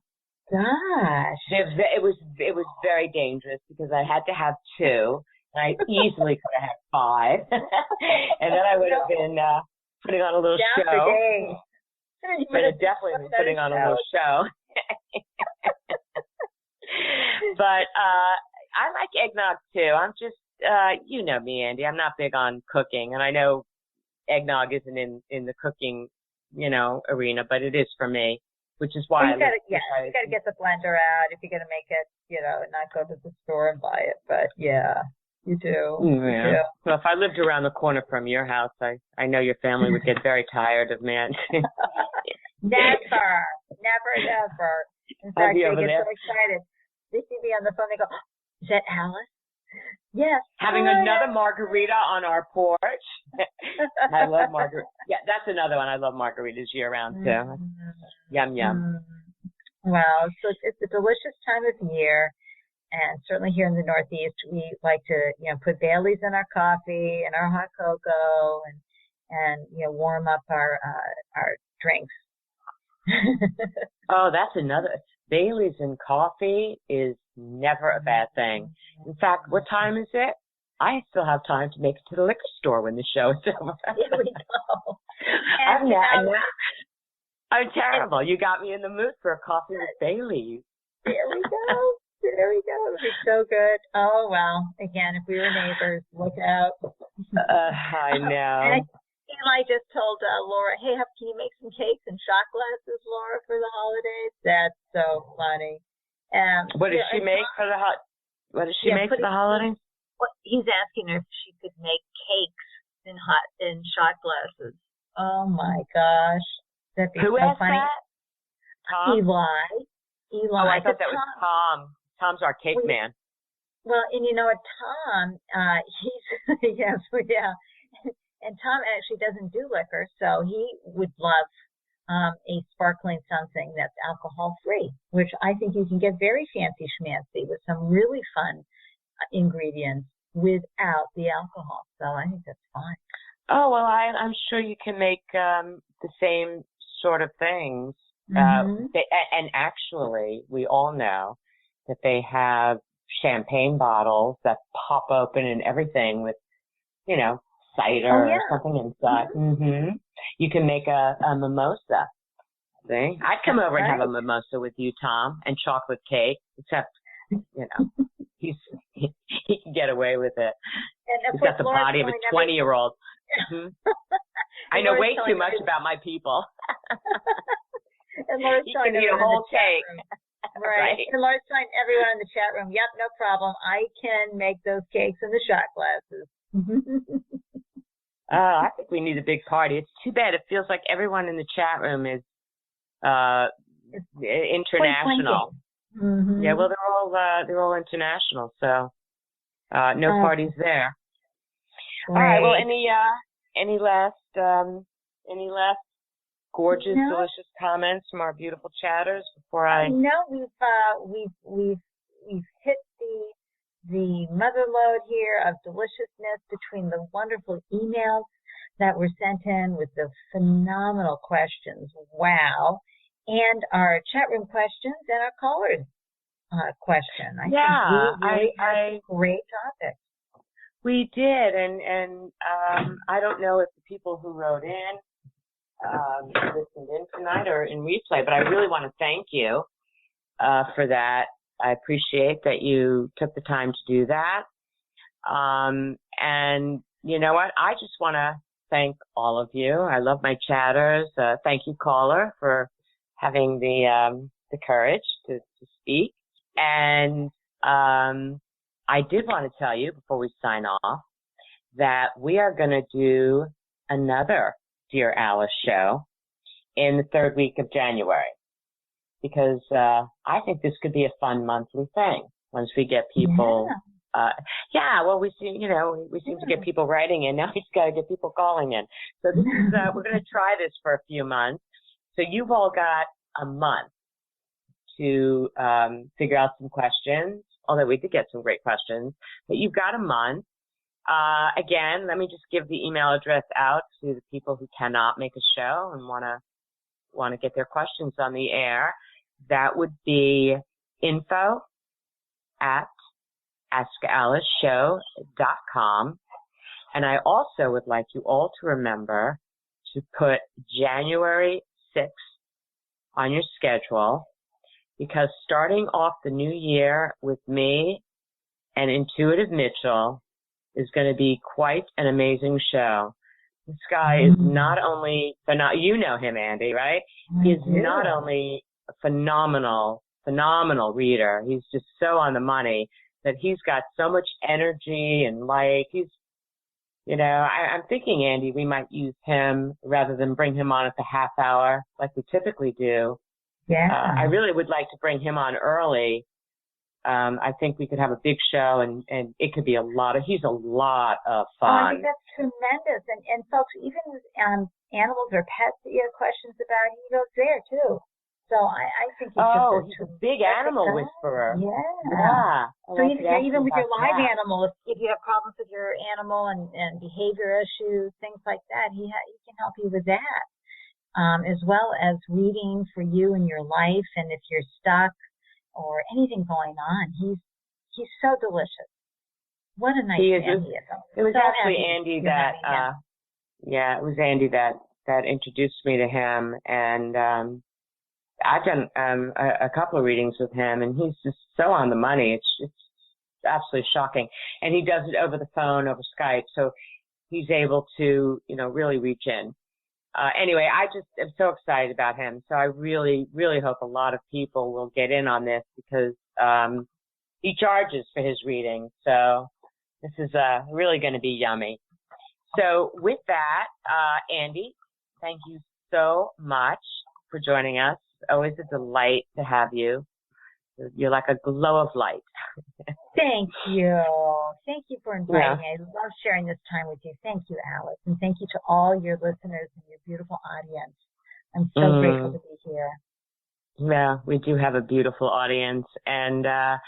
Gosh. It was very dangerous because I had to have 2, and I easily could have had 5, and then I would have been putting on a little show. But it definitely was putting on a little show. But I like eggnog too. I'm just, you know me, Andy. I'm not big on cooking, and I know eggnog isn't in the cooking, arena, but it is for me, which is why you got to get the blender out if you're going to make it, and not go to the store and buy it. But yeah, you do. Yeah. You do. Well, if I lived around the corner from your house, I know your family would get very tired of me. Never. In fact, they get so excited. They see me on the phone. They go, "Is that Alice?" Yes. Having another margarita on our porch. I love margarita. Yeah, that's another one. I love margaritas year round too. Yum, yum. Well, so it's a delicious time of year. And certainly here in the Northeast, we like to, put Baileys in our coffee and our hot cocoa and warm up our drinks. Oh, that's another. Baileys in coffee is never a bad thing. In fact, what time is it? I still have time to make it to the liquor store when the show is over. Here we go. I'm terrible. You got me in the mood for a coffee with Baileys. There we go. It's so good. Oh, well, again, if we were neighbors, look out. I know. Eli just told Laura, "Hey, can you make some cakes and shot glasses, Laura, for the holidays?" That's so funny. What does she make for the holidays? Well, he's asking her if she could make cakes in shot glasses. Oh my gosh, that'd be Who so asked funny. that? Tom? Eli. Oh, I thought that was Tom. Tom's our cake man. Well, and you know what, Tom, he's yeah. And Tom actually doesn't do liquor, so he would love a sparkling something that's alcohol-free, which I think you can get very fancy schmancy with some really fun ingredients without the alcohol. So I think that's fine. Oh, well, I'm sure you can make the same sort of things. And actually, we all know that they have champagne bottles that pop open and everything with, cider or something inside. You can make a mimosa. See? I'd come over and have a mimosa with you, Tom, and chocolate cake, except, he can get away with it. He's got the body of a 20-year-old. I know way too much about my people. And Laura's he can eat a whole cake. Right. And Laura's telling everyone in the chat room, "Yep, no problem. I can make those cakes in the shot glasses." I think we need a big party. It's too bad. It feels like everyone in the chat room is international. Yeah, well, they're all international, so no parties there. All right. Well, any last gorgeous, delicious comments from our beautiful chatters before I? No, we've hit the mother lode here of deliciousness between the wonderful emails that were sent in with the phenomenal questions. Wow. And our chat room questions and our callers question. I think we really had great topics. We did, and I don't know if the people who wrote in listened in tonight or in replay, but I really want to thank you for that. I appreciate that you took the time to do that. And you know what? I just want to thank all of you. I love my chatters. Thank you, caller, for having the courage to speak. And I did want to tell you before we sign off that we are going to do another Dear Alice show in the third week of January, because I think this could be a fun monthly thing once we get people. Well, we seem to get people writing in. Now we've got to get people calling in. So this is we're going to try this for a few months. So you've all got a month to figure out some questions, although we did get some great questions, but you've got a month. Again, let me just give the email address out to the people who cannot make a show and want to get their questions on the air. That would be info@AskAliceShow.com. And I also would like you all to remember to put January 6th on your schedule, because starting off the new year with me and Intuitive Mitchell is going to be quite an amazing show. This guy is not only, you know him, Ande, right? He's not only a phenomenal reader, he's just so on the money that he's got so much energy and I'm thinking, Ande, we might use him rather than bring him on at the half hour like we typically do. Yeah. I really would like to bring him on early. I think we could have a big show, and it could be he's a lot of fun. Oh, I think that's tremendous. And folks, even animals or pets that you have questions about, he goes there too. So I think he's a big animal whisperer. Yeah. So even with your live animal, if you have problems with your animal and behavior issues, things like that, he can help you with that, as well as reading for you in your life, and if you're stuck or anything going on. He's so delicious. What a nice man he is. It was actually Ande it was Ande that introduced me to him, and I've done a couple of readings with him, and he's just so on the money. It's absolutely shocking. And he does it over the phone, over Skype, so he's able to, really reach in. Anyway, I just am so excited about him. So I really, really hope a lot of people will get in on this, because he charges for his reading. So this is really going to be yummy. So with that, Ande, thank you so much for joining us. Always a delight to have you. You're like a glow of light. Thank you. Thank you for inviting me. I love sharing this time with you. Thank you, Alice. And thank you to all your listeners and your beautiful audience. I'm so grateful to be here. Yeah, we do have a beautiful audience. And I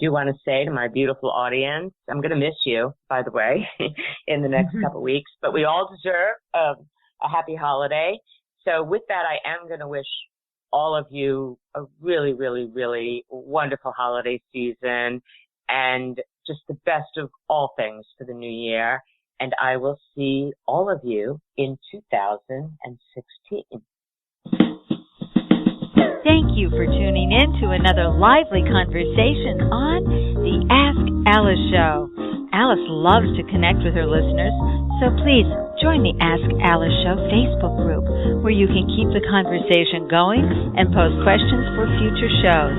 do want to say to my beautiful audience, I'm going to miss you, by the way, in the next couple of weeks. But we all deserve a happy holiday. So with that, I am going to wish all of you a really, really, really wonderful holiday season, and just the best of all things for the new year. And I will see all of you in 2016. Thank you for tuning in to another lively conversation on the Ask Alice Show. Alice loves to connect with her listeners, so please join the Ask Alice Show Facebook group, where you can keep the conversation going and post questions for future shows.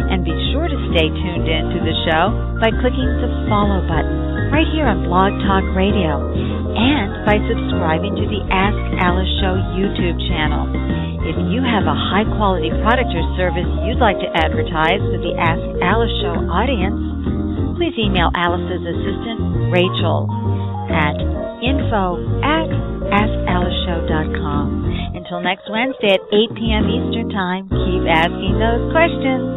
And be sure to stay tuned in to the show by clicking the follow button right here on Blog Talk Radio, and by subscribing to the Ask Alice Show YouTube channel. If you have a high-quality product or service you'd like to advertise with the Ask Alice Show audience, please email Alice's assistant, Rachel. at info@AskAliceShow.com. Until next Wednesday at 8 p.m. Eastern Time, keep asking those questions.